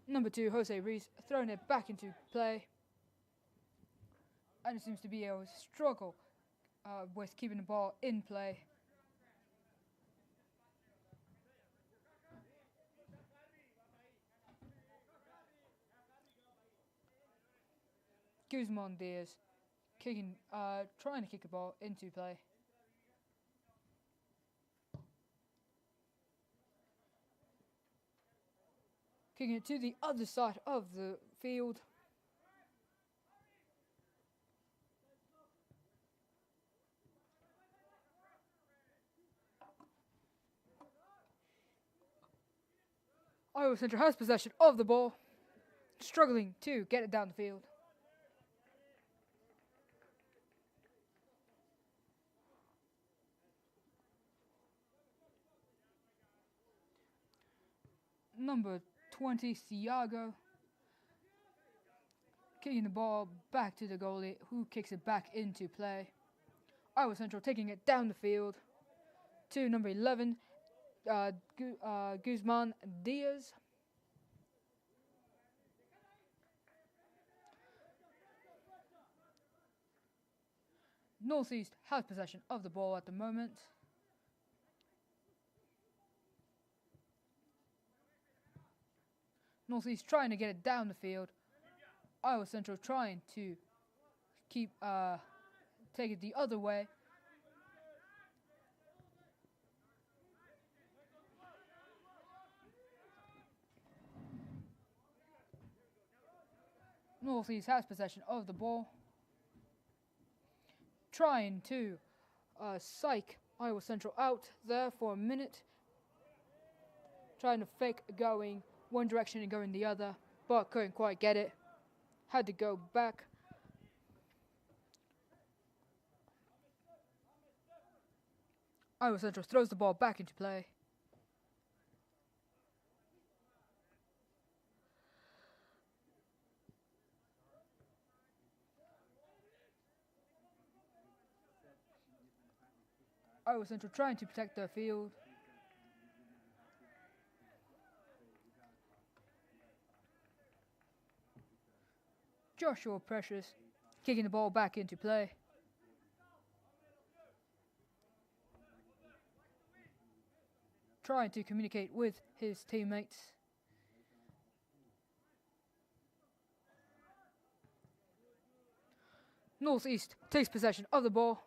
Number 2, Jose Reese, throwing it back into play. And it seems to be a struggle with keeping the ball in play. Guzman Diaz trying to kick the ball into play. Kicking it to the other side of the field. Iowa Central has possession of the ball, struggling to get it down the field. Number 20, Siago, kicking the ball back to the goalie, who kicks it back into play. Iowa Central taking it down the field to number 11, Guzman Diaz. Northeast has possession of the ball at the moment. Northeast trying to get it down the field. Iowa Central trying to take it the other way. Northeast has possession of the ball, trying to psych Iowa Central out there for a minute, trying to fake going one direction and going the other, but couldn't quite get it. Had to go back. Iowa Central throws the ball back into play. Iowa Central trying to protect their field. Joshua Precious kicking the ball back into play. Trying to communicate with his teammates. Northeast takes possession of the ball,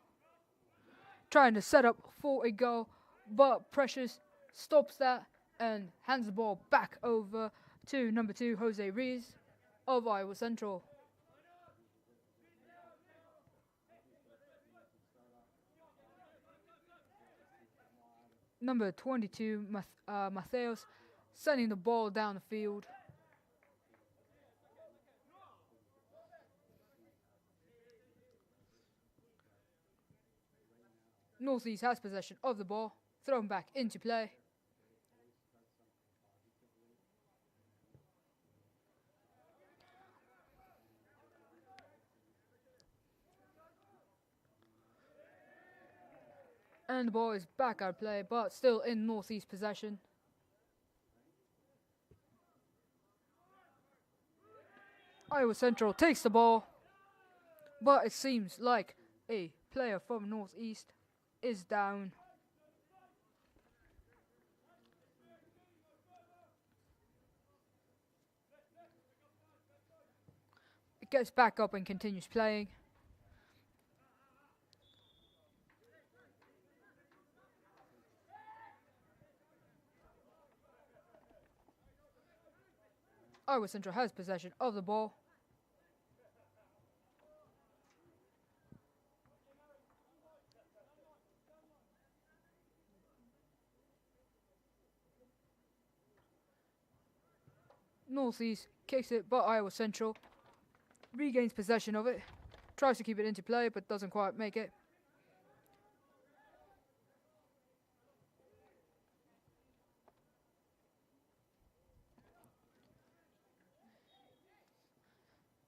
trying to set up for a goal, but Precious stops that and hands the ball back over to number 2, Jose Rees of Iowa Central. Number 22, Mateos, sending the ball down the field. Northeast has possession of the ball, thrown back into play. And the ball is back out of play, but still in Northeast possession. Iowa Central takes the ball, but it seems like a player from Northeast is down. It gets back up and continues playing. Iowa Central has possession of the ball. Northeast kicks it, but Iowa Central regains possession of it. Tries to keep it into play, but doesn't quite make it.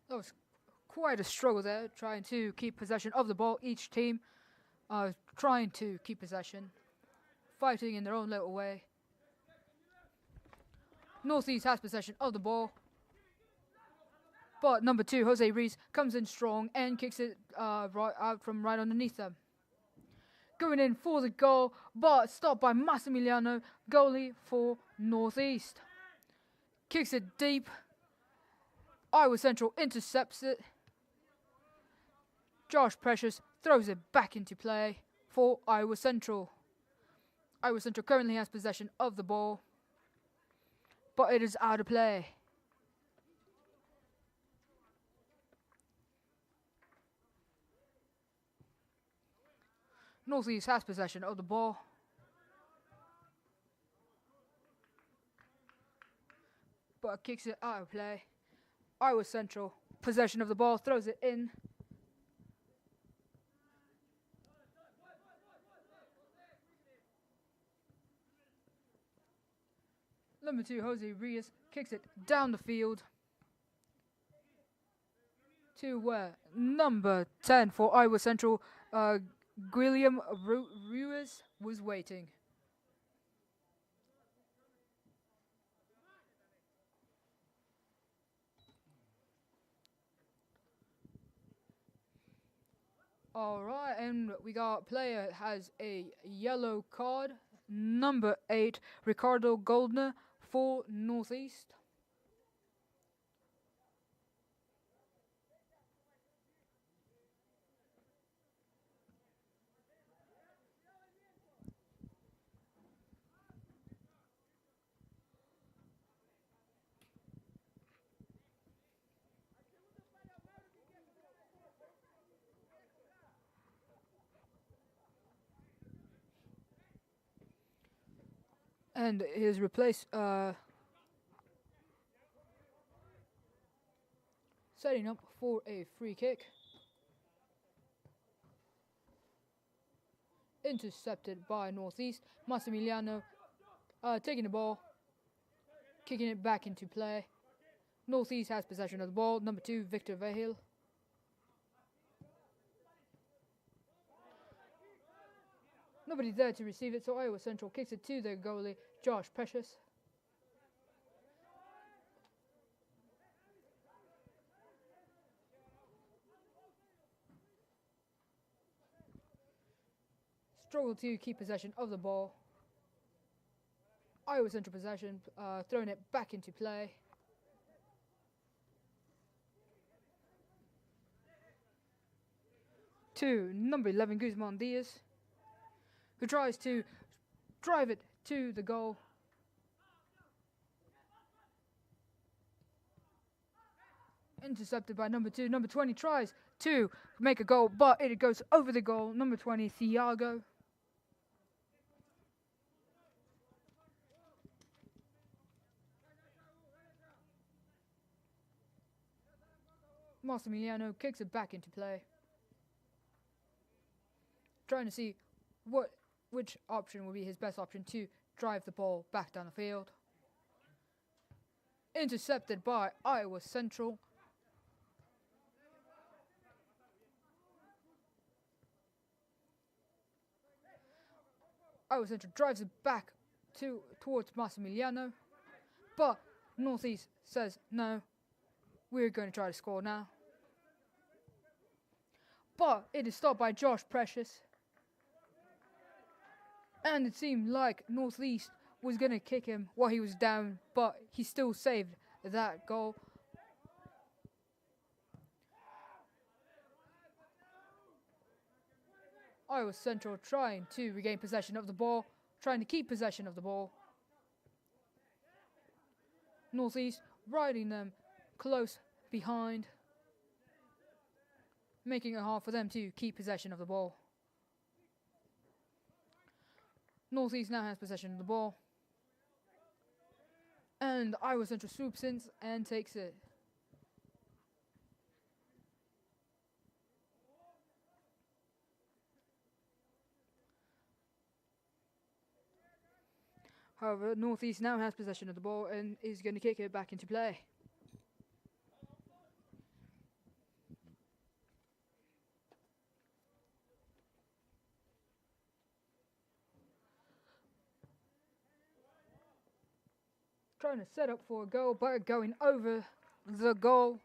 That was quite a struggle there, trying to keep possession of the ball. Each team trying to keep possession, fighting in their own little way. Northeast has possession of the ball, but number 2, Jose Reese, comes in strong and kicks it right out from right underneath them. Going in for the goal, but stopped by Massimiliano, goalie for Northeast. Kicks it deep. Iowa Central intercepts it. Josh Precious throws it back into play for Iowa Central. Iowa Central currently has possession of the ball, but it is out of play. Northeast has possession of the ball, but kicks it out of play. Iowa Central, possession of the ball, throws it in. Number 2, Jose Rios, kicks it down the field to where number 10 for Iowa Central, Guillaume Ruiz, was waiting. Alright, and we got player has a yellow card. Number 8, Ricardo Goldner for Northeast. And his replaced setting up for a free kick. Intercepted by Northeast. Massimiliano taking the ball, kicking it back into play. Northeast has possession of the ball. Number 2, Victor Vehil. Nobody there to receive it, so Iowa Central kicks it to their goalie, Josh Precious. Struggle to keep possession of the ball. Iowa Central possession, throwing it back into play. To number 11, Guzman Diaz, who tries to drive it to the goal. Intercepted by number 2. Number 20 tries to make a goal, but it goes over the goal. Number 20, Thiago. Massimiliano kicks it back into play. Trying to see which option will be his best option to drive the ball back down the field. Intercepted by Iowa Central. Iowa Central drives it back towards Massimiliano, but Northeast says no, we're going to try to score now. But it is stopped by Josh Precious. And it seemed like Northeast was going to kick him while he was down, but he still saved that goal. Iowa Central trying to regain possession of the ball, trying to keep possession of the ball. Northeast riding them close behind, making it hard for them to keep possession of the ball. Northeast now has possession of the ball. And Iowa Central swoops in and takes it. However, Northeast now has possession of the ball and is going to kick it back into play. Trying to set up for a goal, but going over the goal.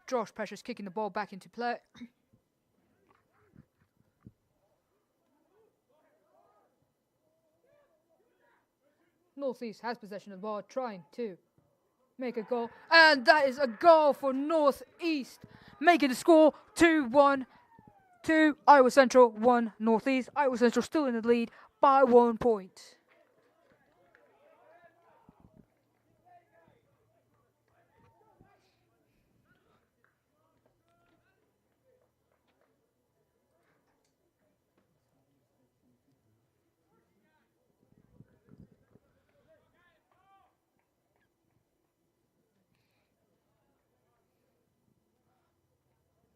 Josh Precious kicking the ball back into play. Northeast has possession of the ball, trying to make a goal. And that is a goal for Northeast, making the score 2-1 to Iowa Central, 1 Northeast. Iowa Central still in the lead by 1 point.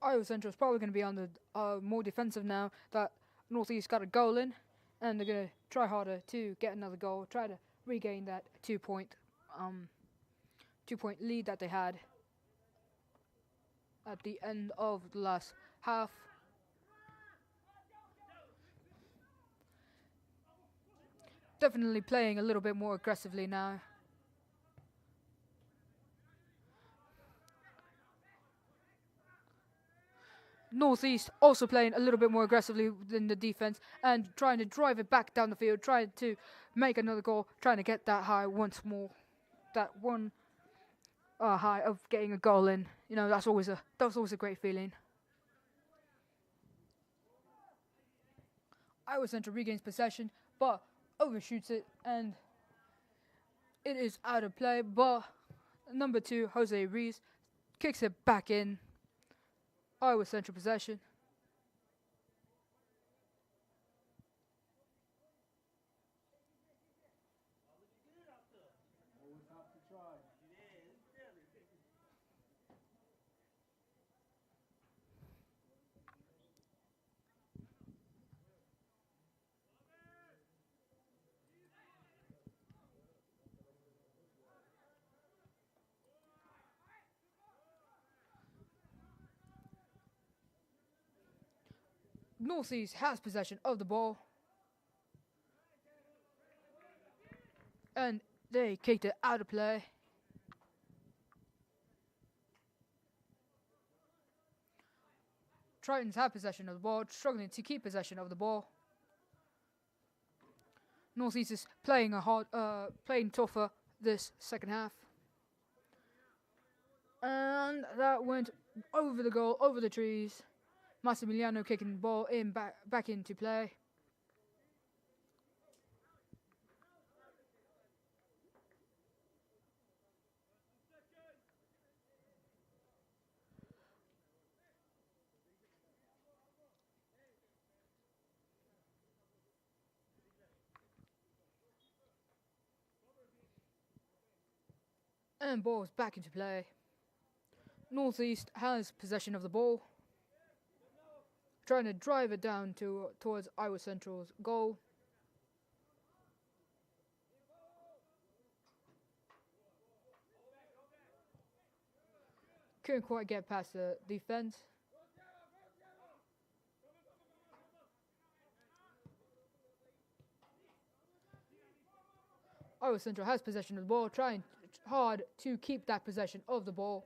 Iowa Central is probably going to be on the more defensive now that Northeast got a goal in, and they're going to try harder to get another goal, try to regain that 2-point lead that they had at the end of the last half. Definitely playing a little bit more aggressively now. Northeast also playing a little bit more aggressively than the defense and trying to drive it back down the field, trying to make another goal, trying to get that high once more. That one high of getting a goal in. You know, that was always a great feeling. Iowa Central regains possession, but overshoots it, and it is out of play. But number 2, Jose Rees, kicks it back in. Iowa Central possession.
Always have to try.
Northeast has possession of the ball. And they kicked it out of play. Tritons have possession of the ball, struggling to keep possession of the ball. Northeast is playing playing tougher this second half. And that went over the goal, over the trees. Massimiliano kicking the ball back into play. And ball is back into play. Northeast has possession of the ball. trying to drive it down towards Iowa Central's goal. Couldn't quite get past the defense. Iowa Central has possession of the ball, trying hard to keep that possession of the ball.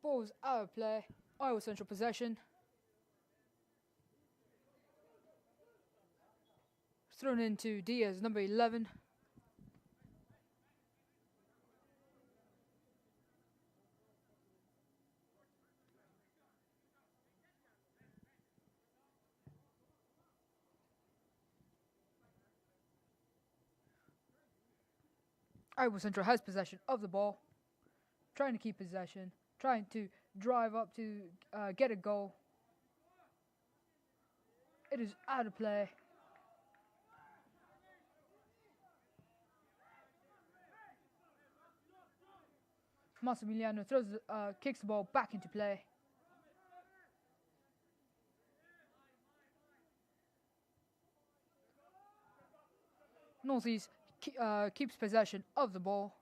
Ball's out of play. Iowa Central possession. Thrown into Diaz, number 11. Iowa Central has possession of the ball, trying to keep possession, trying to drive up to get a goal. It is out of play. Massimiliano kicks the ball back into play. Northeast keeps possession of the ball.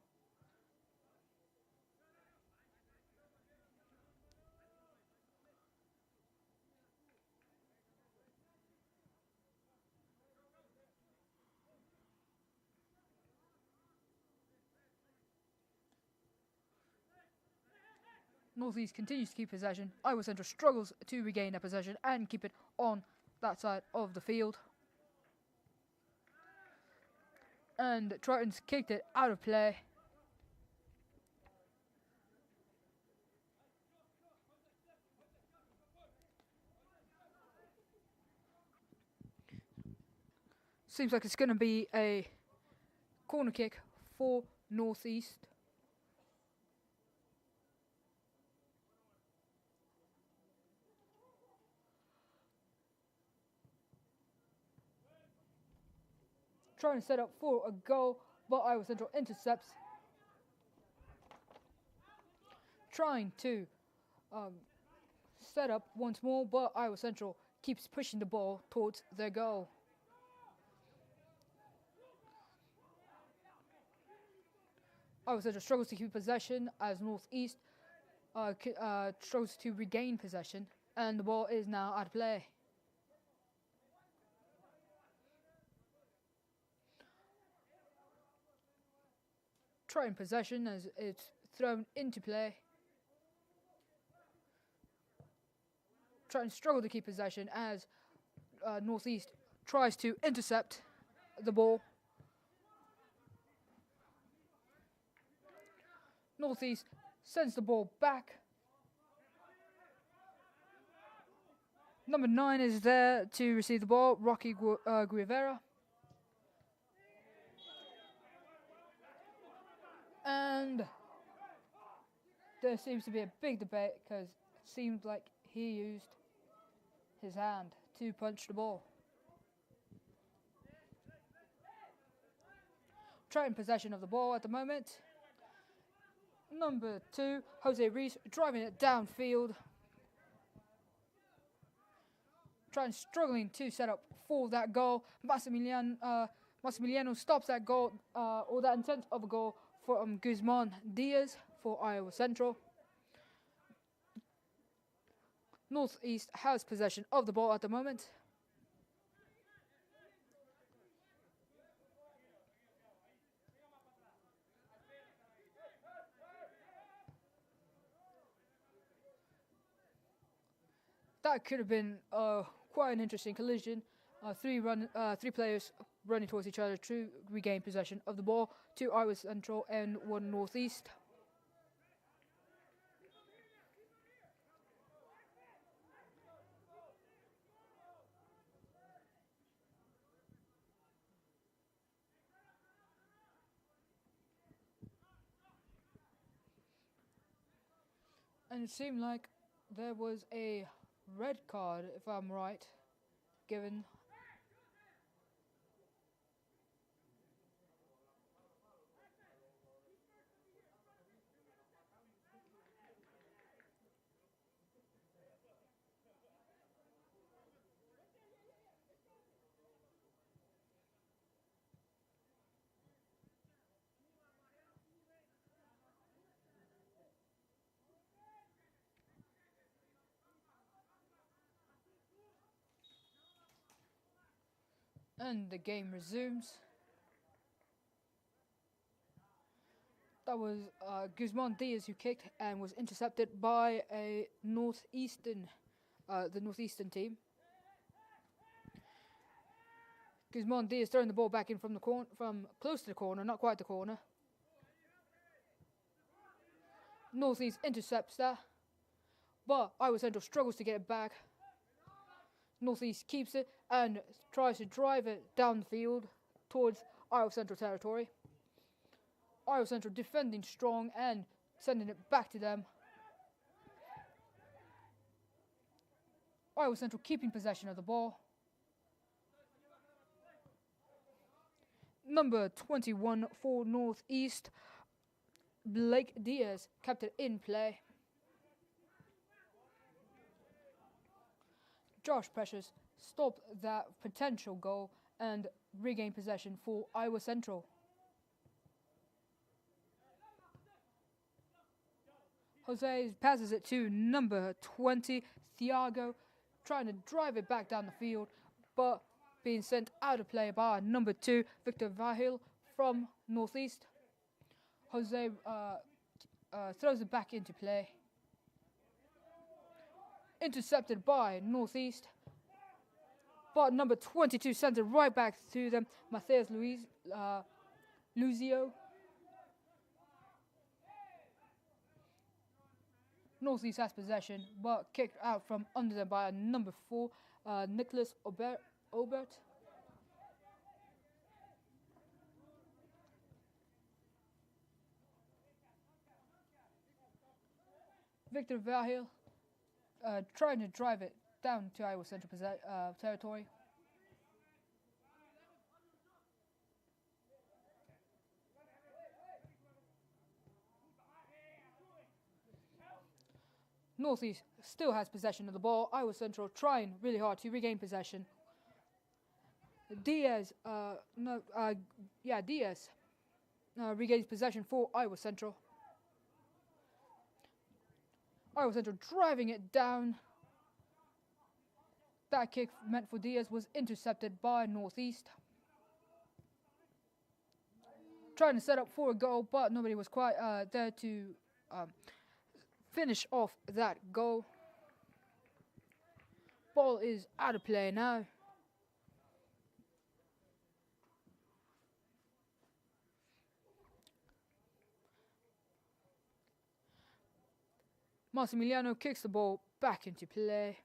Northeast continues to keep possession. Iowa Central struggles to regain their possession and keep it on that side of the field. And Tritons kicked it out of play. Seems like it's going to be a corner kick for Northeast. Trying to set up for a goal, but Iowa Central intercepts. Trying to set up once more, but Iowa Central keeps pushing the ball towards their goal. Iowa Central struggles to keep possession as Northeast struggles to regain possession, and the ball is now out of play. Triton possession as it's thrown into play. Triton struggle to keep possession as Northeast tries to intercept the ball. Northeast sends the ball back. Number 9 is there to receive the ball, Rocky Guevara. And there seems to be a big debate because it seems like he used his hand to punch the ball. Triton possession of the ball at the moment. Number 2, Jose Reese, driving it downfield. Triton struggling to set up for that goal. Massimiliano stops that goal, or that intent of a goal, from Guzman Diaz for Iowa Central. Northeast has possession of the ball at the moment. That could have been quite an interesting collision. Three players running towards each other to regain possession of the ball. 2 Iowa Central and 1 Northeast. And it seemed like there was a red card, if I'm right, given. And the game resumes. That was Guzman Diaz who kicked and was intercepted by a the northeastern team. Guzman Diaz throwing the ball back in from the corner, from close to the corner, not quite the corner. Northeast intercepts that, but Iowa Central struggles to get it back. Northeast keeps it and tries to drive it down the field towards Iowa Central territory. Iowa Central defending strong and sending it back to them. Iowa Central keeping possession of the ball. Number 21 for Northeast, Blake Diaz, kept it in play. Josh Precious stopped that potential goal and regained possession for Iowa Central. Jose passes it to number 20, Thiago, trying to drive it back down the field, but being sent out of play by number 2, Victor Vahil from Northeast. Jose throws it back into play. Intercepted by Northeast, but number 22 sends it right back to them, Matthias Luzio. Northeast has possession, but kicked out from under them by number 4, Nicholas Obert. Victor Vahil trying to drive it down to Iowa Central territory. Northeast still has possession of the ball. Iowa Central trying really hard to regain possession. Diaz regains possession for Iowa Central. Iowa Central driving it down. That kick meant for Diaz was intercepted by Northeast. Trying to set up for a goal, but nobody was quite there to finish off that goal. Ball is out of play now. Massimiliano kicks the ball back into play.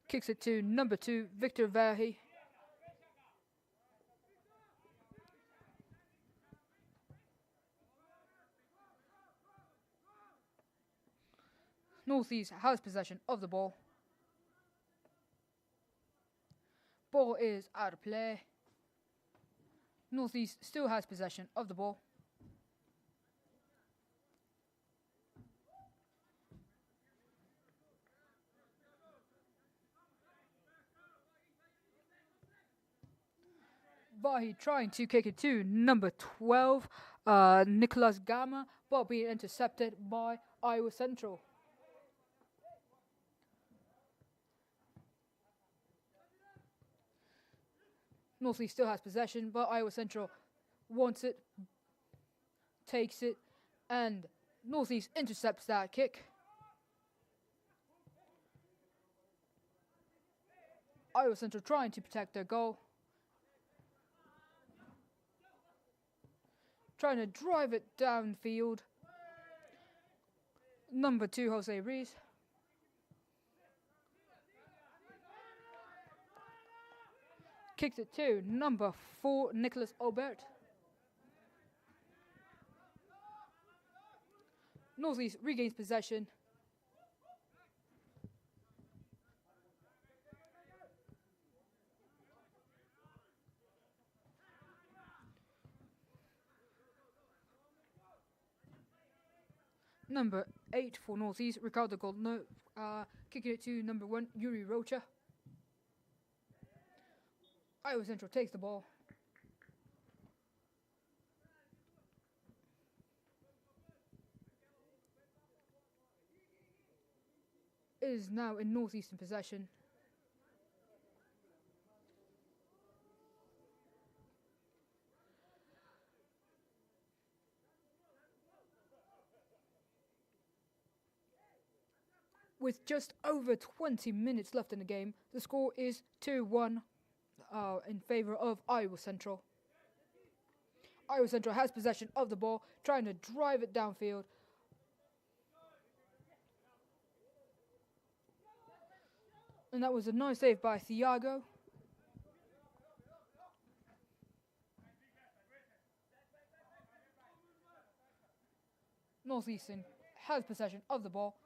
Kicks it to number 2, Victor Verhey. Northeast has possession of the ball. Ball is out of play. Northeast still has possession of the ball. Vahi trying to kick it to number 12, Nicholas Gama, but being intercepted by Iowa Central. Northeast still has possession, but Iowa Central wants it, takes it, and Northeast intercepts that kick. Iowa Central trying to protect their goal. Trying to drive it downfield. Number 2, Jose Rees. Kicks it to number 4, Nicholas Obert. Northeast regains possession. Number 8 for Northeast, Ricardo Goldno, kicking it to number 1, Yuri Rocha. Iowa Central takes the ball. It is now in Northeastern possession. With just over 20 minutes left in the game, the score is 2-1 in favor of Iowa Central. Iowa Central has possession of the ball, trying to drive it downfield. And that was a nice save by Thiago. Northeastern has possession of the ball.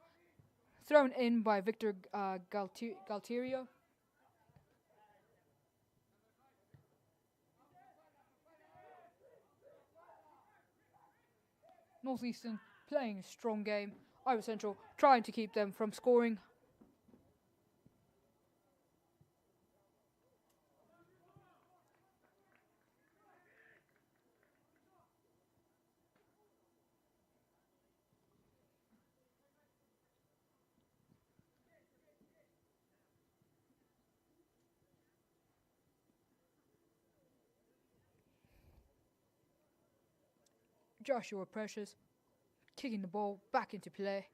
Thrown in by Victor Galterio. Northeastern playing a strong game. Iowa Central trying to keep them from scoring. Joshua Precious kicking the ball back into play.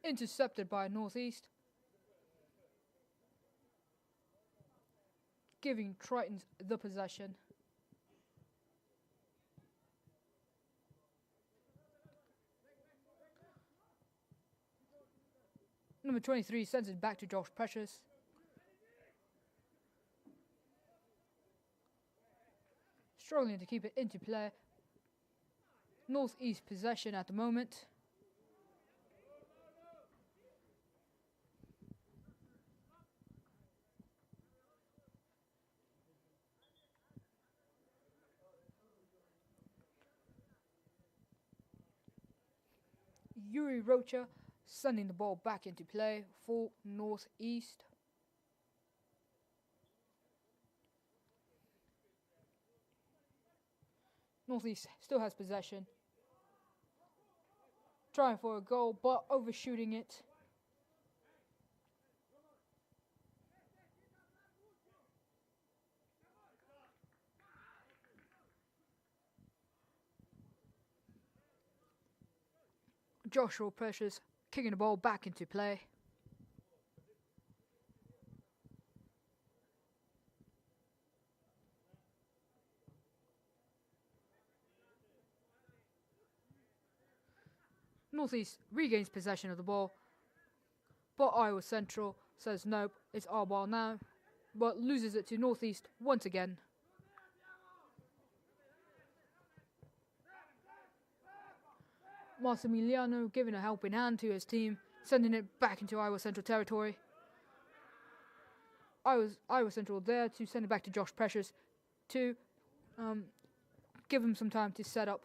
Intercepted by Northeast. Giving Tritons the possession. Number 23 sends it back to Josh Precious. Struggling to keep it into play. Northeast possession at the moment. Yuri Rocha sending the ball back into play for Northeast. Northeast still has possession. Trying for a goal, but overshooting it. Joshua Precious kicking the ball back into play. Northeast regains possession of the ball, but Iowa Central says nope, it's our ball now, but loses it to Northeast once again. Massimiliano giving a helping hand to his team, sending it back into Iowa Central territory. Iowa Central there to send it back to Josh Precious to give him some time to set up.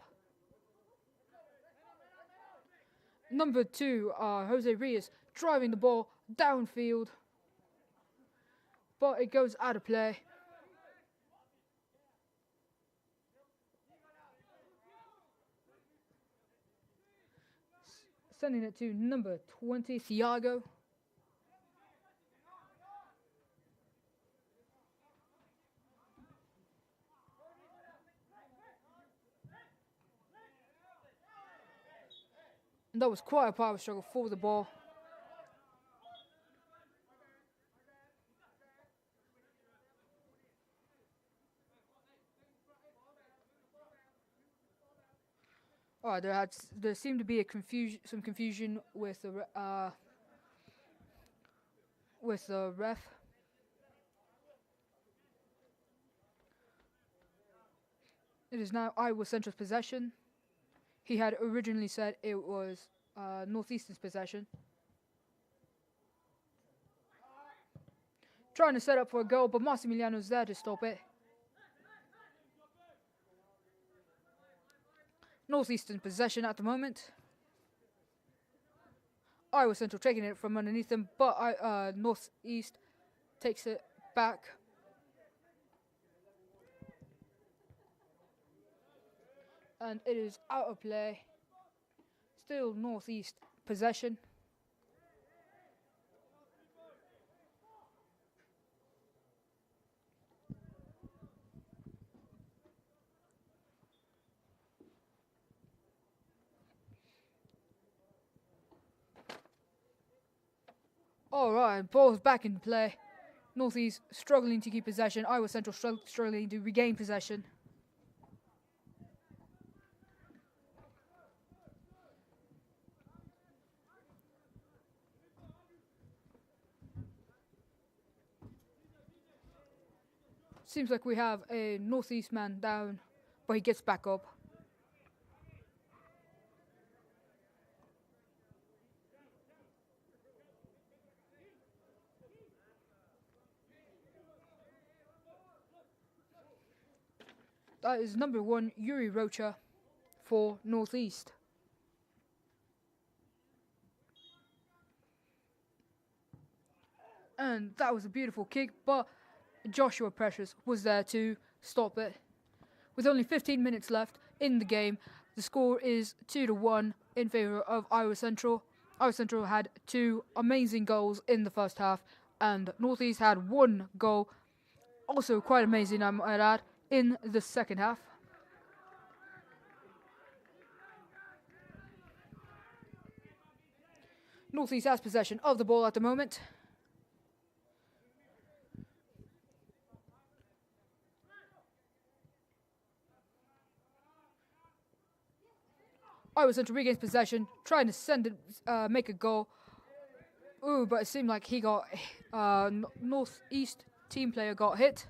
Number 2, Jose Reyes driving the ball downfield, but it goes out of play. Sending it to number 20, Thiago. And that was quite a power struggle for the ball. Alright, there seemed to be some confusion with the ref. It is now Iowa Central's possession. He had originally said it was Northeastern's possession. Trying to set up for a goal, but Massimiliano's there to stop it. Northeastern possession at the moment. Iowa Central taking it from underneath them, but Northeast takes it back. And it is out of play. Still Northeast possession. Alright, ball's back in play. Northeast struggling to keep possession. Iowa Central struggling to regain possession. Seems like we have a Northeast man down, but he gets back up. That is number 1, Yuri Rocha for Northeast. And that was a beautiful kick, but Joshua Precious was there to stop it. With only 15 minutes left in the game, the score is 2-1 in favour of Iowa Central. Iowa Central had 2 amazing goals in the first half, and Northeast had 1 goal, also quite amazing I might add, in the second half. Northeast has possession of the ball at the moment. Iowa Central regains possession, trying to send it, make a goal. Ooh, but it seemed like he got Northeast team player got hit.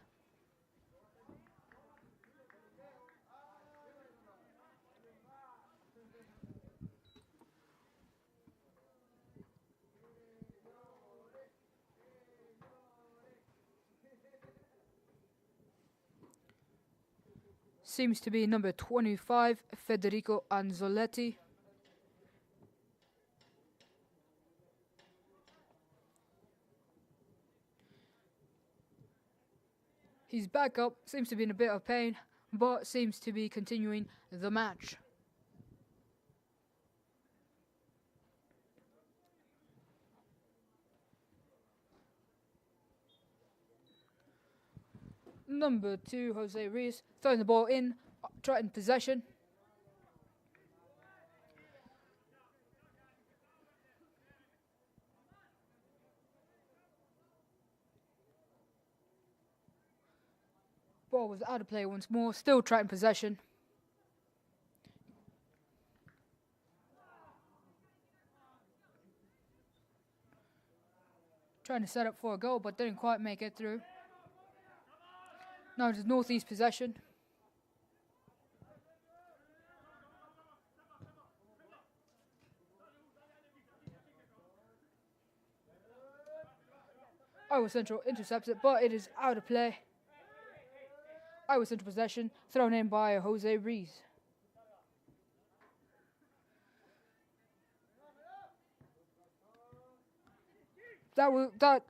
Seems to be number 25, Federico Anzoletti. He's back up, seems to be in a bit of pain, but seems to be continuing the match. Number 2, Jose Reis, throwing the ball in, Triton possession. Ball was out of play once more, still Triton possession. Trying to set up for a goal, but didn't quite make it through. Now it is Northeast possession. Iowa Central intercepts it, but it is out of play. Iowa Central possession, thrown in by Jose Reis. That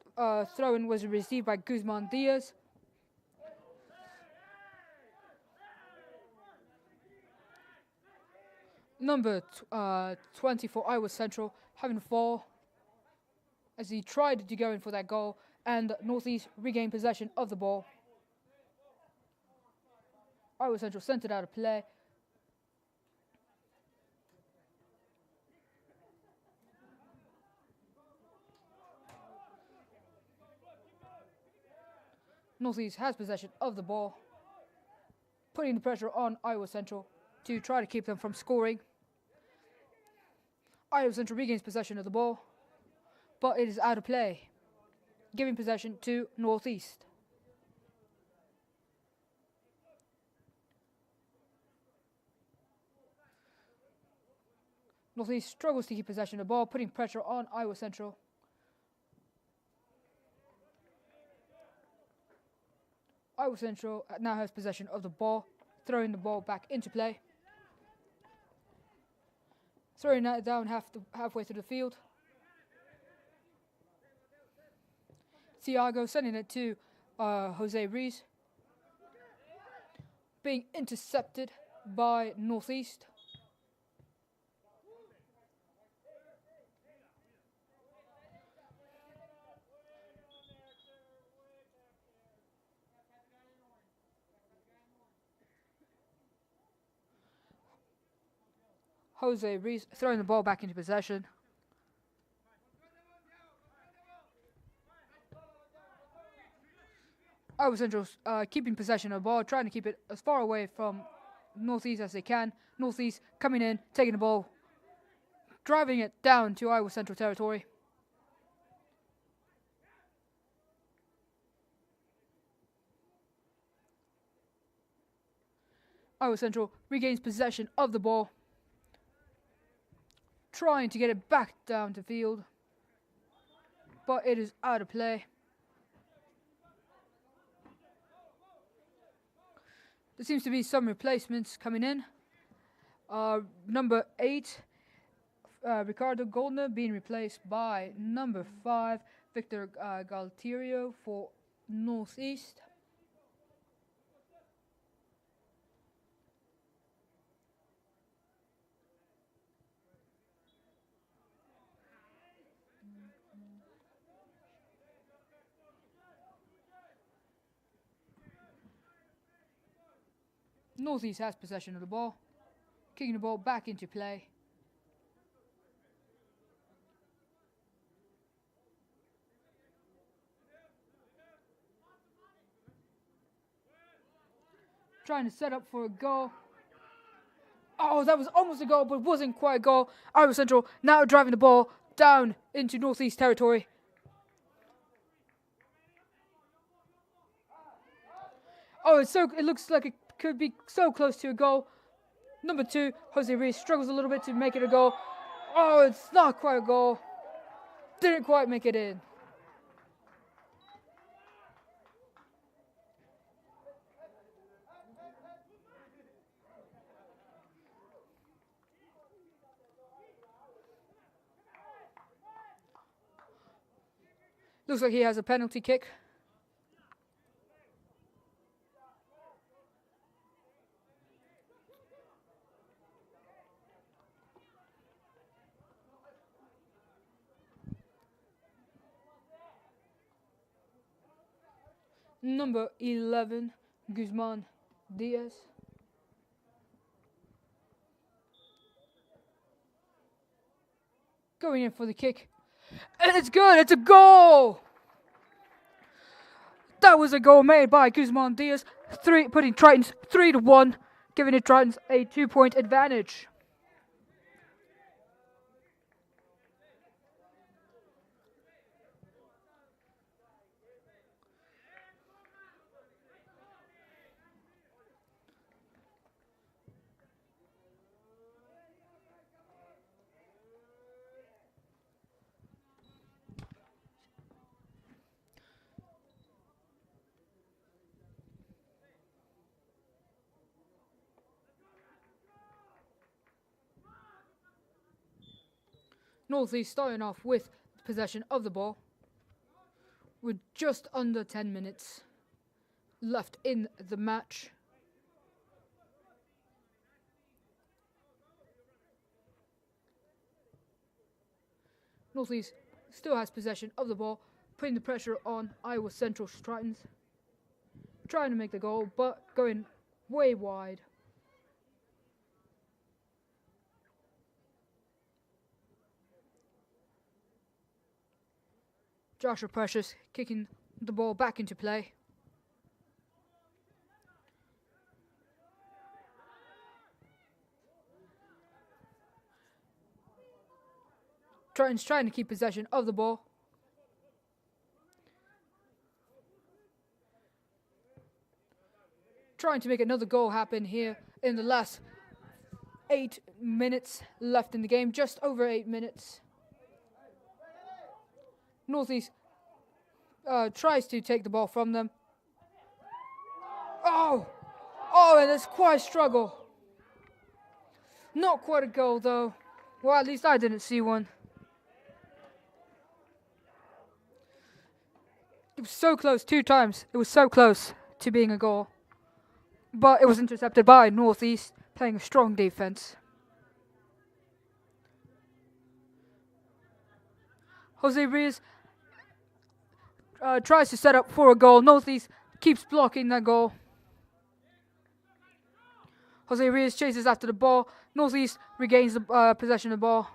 throw-in was received by Guzman Diaz. Number 20 for Iowa Central having a fall as he tried to go in for that goal, and Northeast regained possession of the ball. Iowa Central sent it out of play. Northeast has possession of the ball, putting the pressure on Iowa Central to try to keep them from scoring. Iowa Central regains possession of the ball, but it is out of play, giving possession to Northeast. Northeast struggles to keep possession of the ball, putting pressure on Iowa Central. Iowa Central now has possession of the ball, throwing the ball back into play. Throwing that down halfway through the field. Thiago sending it to Jose Rees. Being intercepted by Northeast. Jose Rees throwing the ball back into possession. Iowa Central keeping possession of the ball, trying to keep it as far away from Northeast as they can. Northeast coming in, taking the ball, driving it down to Iowa Central territory. Iowa Central regains possession of the ball, trying to get it back down to field, but it is out of play. There seems to be some replacements coming in. Number 8, Ricardo Goldner, being replaced by number 5, Victor Galtiero for Northeast. Northeast has possession of the ball, kicking the ball back into play. Trying to set up for a goal. Oh, that was almost a goal, but wasn't quite a goal. Iowa Central now driving the ball down into Northeast territory. Oh, it looks like it could be so close to a goal. Number 2, Jose Rees struggles a little bit to make it a goal. Oh, it's not quite a goal. Didn't quite make it in. Looks like he has a penalty kick. Number 11, Guzman Diaz. Going in for the kick. And it's good. It's a goal. That was a goal made by Guzman Diaz, putting Tritons 3-1, giving the Tritons a 2-point advantage. Northeast starting off with possession of the ball with just under 10 minutes left in the match. Northeast still has possession of the ball, putting the pressure on Iowa Central Tritons, trying to make the goal, but going way wide. Joshua Precious kicking the ball back into play. Tritons trying to keep possession of the ball. Trying to make another goal happen here in the last 8 minutes left in the game, just over 8 minutes. Northeast tries to take the ball from them. Oh, and it's quite a struggle. Not quite a goal, though. Well, at least I didn't see one. It was so close 2 times. It was so close to being a goal. But it was intercepted by Northeast, playing a strong defense. Jose Reyes tries to set up for a goal. Northeast keeps blocking that goal. Jose Reyes chases after the ball. Northeast regains the possession of the ball.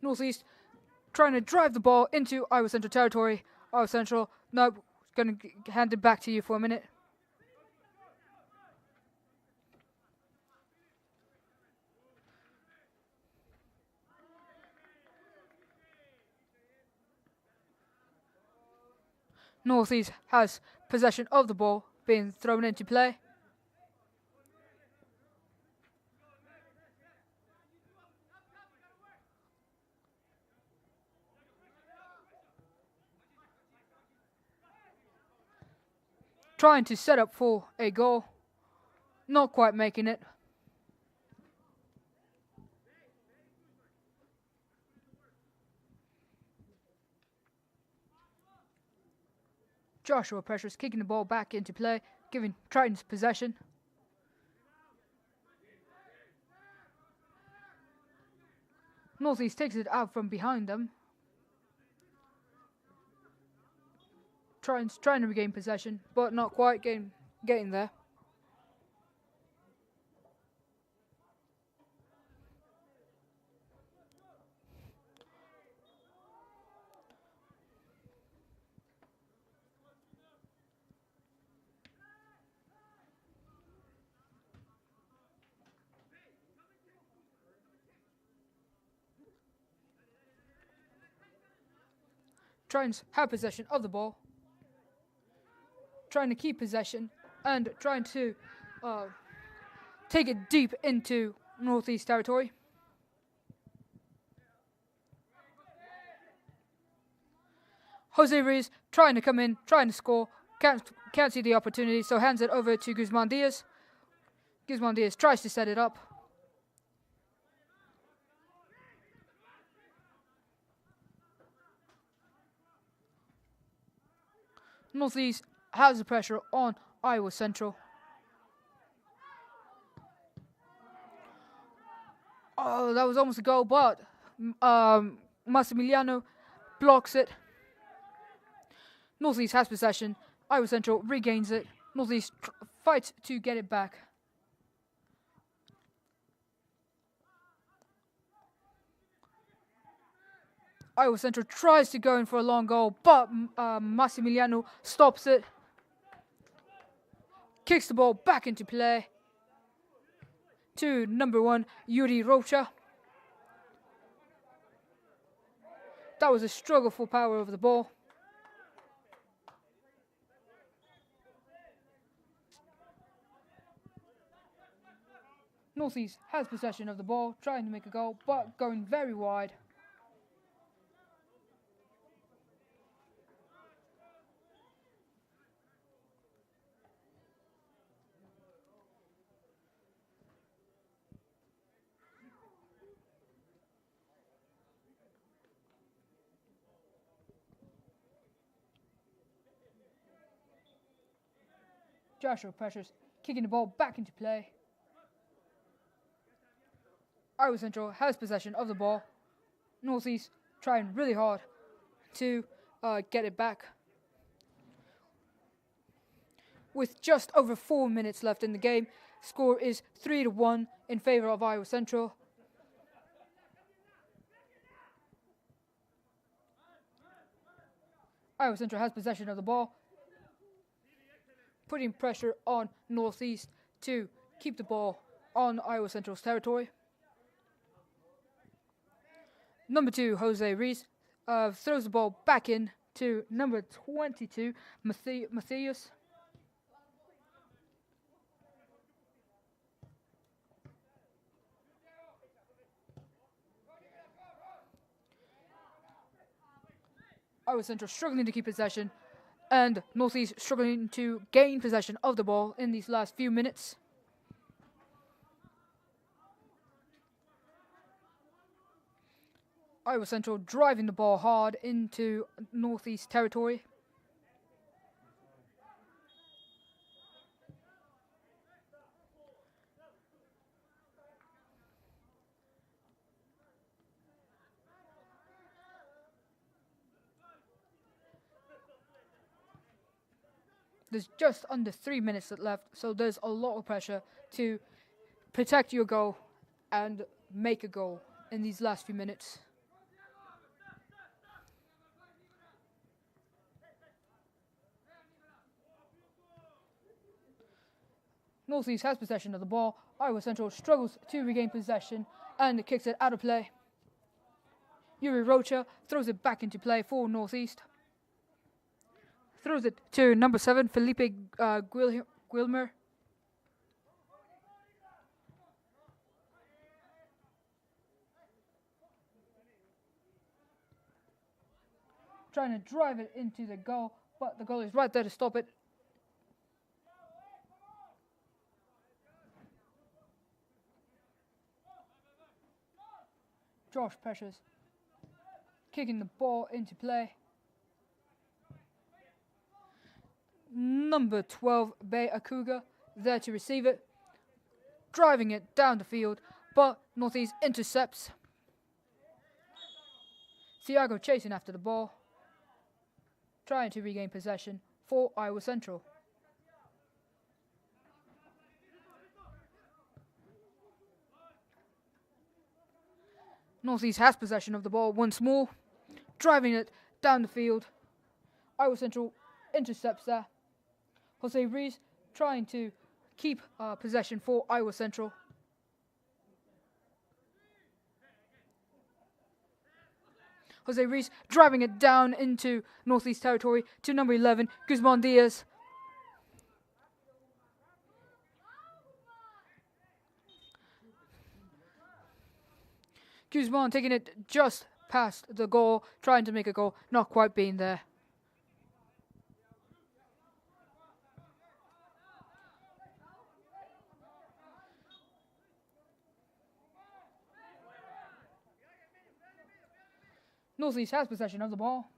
Northeast trying to drive the ball into Iowa Central territory. Iowa Central, nope, going to hand it back to you for a minute. Northeast has possession of the ball being thrown into play. Trying to set up for a goal. Not quite making it. Joshua Precious kicking the ball back into play, giving Tritons possession. Northeast takes it out from behind them. Tritons trying to regain possession, but not quite getting there. Tritons have possession of the ball. Trying to keep possession and trying to take it deep into Northeast territory. Jose Reyes trying to come in, trying to score, can't see the opportunity, so hands it over to Guzman Diaz. Guzman Diaz tries to set it up. Northeast has the pressure on Iowa Central. Oh, that was almost a goal, but Massimiliano blocks it. Northeast has possession. Iowa Central regains it. Northeast fights to get it back. Iowa Central tries to go in for a long goal, but Massimiliano stops it. Kicks the ball back into play to number 1, Yuri Rocha. That was a struggle for power over the ball. Northeast has possession of the ball, trying to make a goal, but going very wide. Joshua Precious kicking the ball back into play. Iowa Central has possession of the ball. Northeast trying really hard to get it back. With just over 4 minutes left in the game, score is 3-1 in favor of Iowa Central. Iowa Central has possession of the ball, putting pressure on Northeast to keep the ball on Iowa Central's territory. Number 2, Jose Reyes, throws the ball back in to number 22, Matthias. Iowa Central struggling to keep possession, and Northeast struggling to gain possession of the ball in these last few minutes. Iowa Central driving the ball hard into Northeast territory. There's just under 3 minutes left, so there's a lot of pressure to protect your goal and make a goal in these last few minutes. Northeast has possession of the ball. Iowa Central struggles to regain possession and kicks it out of play. Yuri Rocha throws it back into play for Northeast. Throws it to number 7, Felipe Guilmer. Trying to drive it into the goal, but the goal is right there to stop it. Josh Precious kicking the ball into play. Number 12, Bay Akuga, there to receive it. Driving it down the field, but Northeast intercepts. Thiago chasing after the ball, trying to regain possession for Iowa Central. Northeast has possession of the ball once more, driving it down the field. Iowa Central intercepts there. Jose Rees trying to keep possession for Iowa Central. Jose Rees driving it down into Northeast territory to number 11, Guzman Diaz. Guzman taking it just past the goal, trying to make a goal, not quite being there. Northeast has possession of the ball.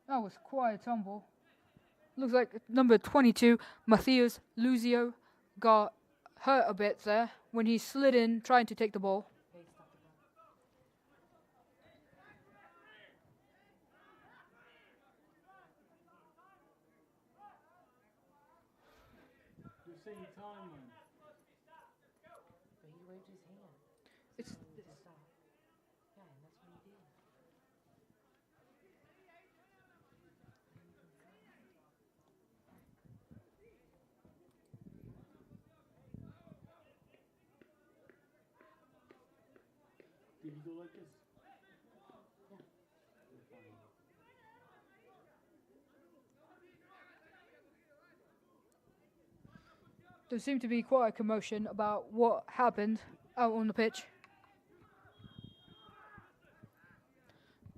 That was quite a tumble. Looks like number 22, Matthias Luzio, got hurt a bit there when he slid in trying to take the ball.
The same time, man.
But he waved his hand.
It's
To stop. Yeah, and that's what he did.
Did he go like this?
there seemed to be quite a commotion about what happened out on the pitch.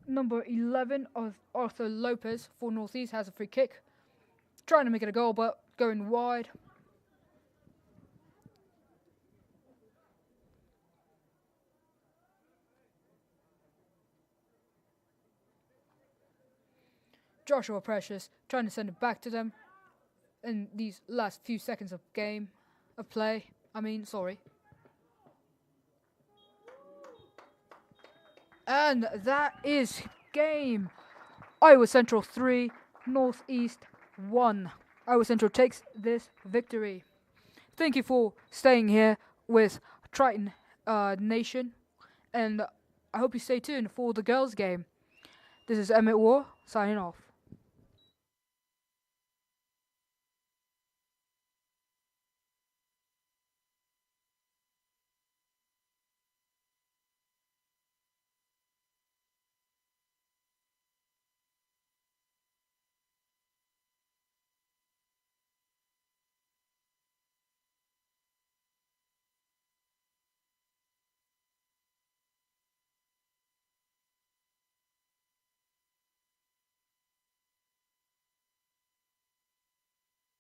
Number 11 of Arthur Lopez for Northeast has a free kick. Trying to make it a goal, but going wide. Joshua Precious trying to send it back to them in these last few seconds of play. And that is game. Iowa Central 3, Northeast 1. Iowa Central takes this victory. Thank you for staying here with Triton Nation, and I hope you stay tuned for the girls' game. This is Emmett War signing off.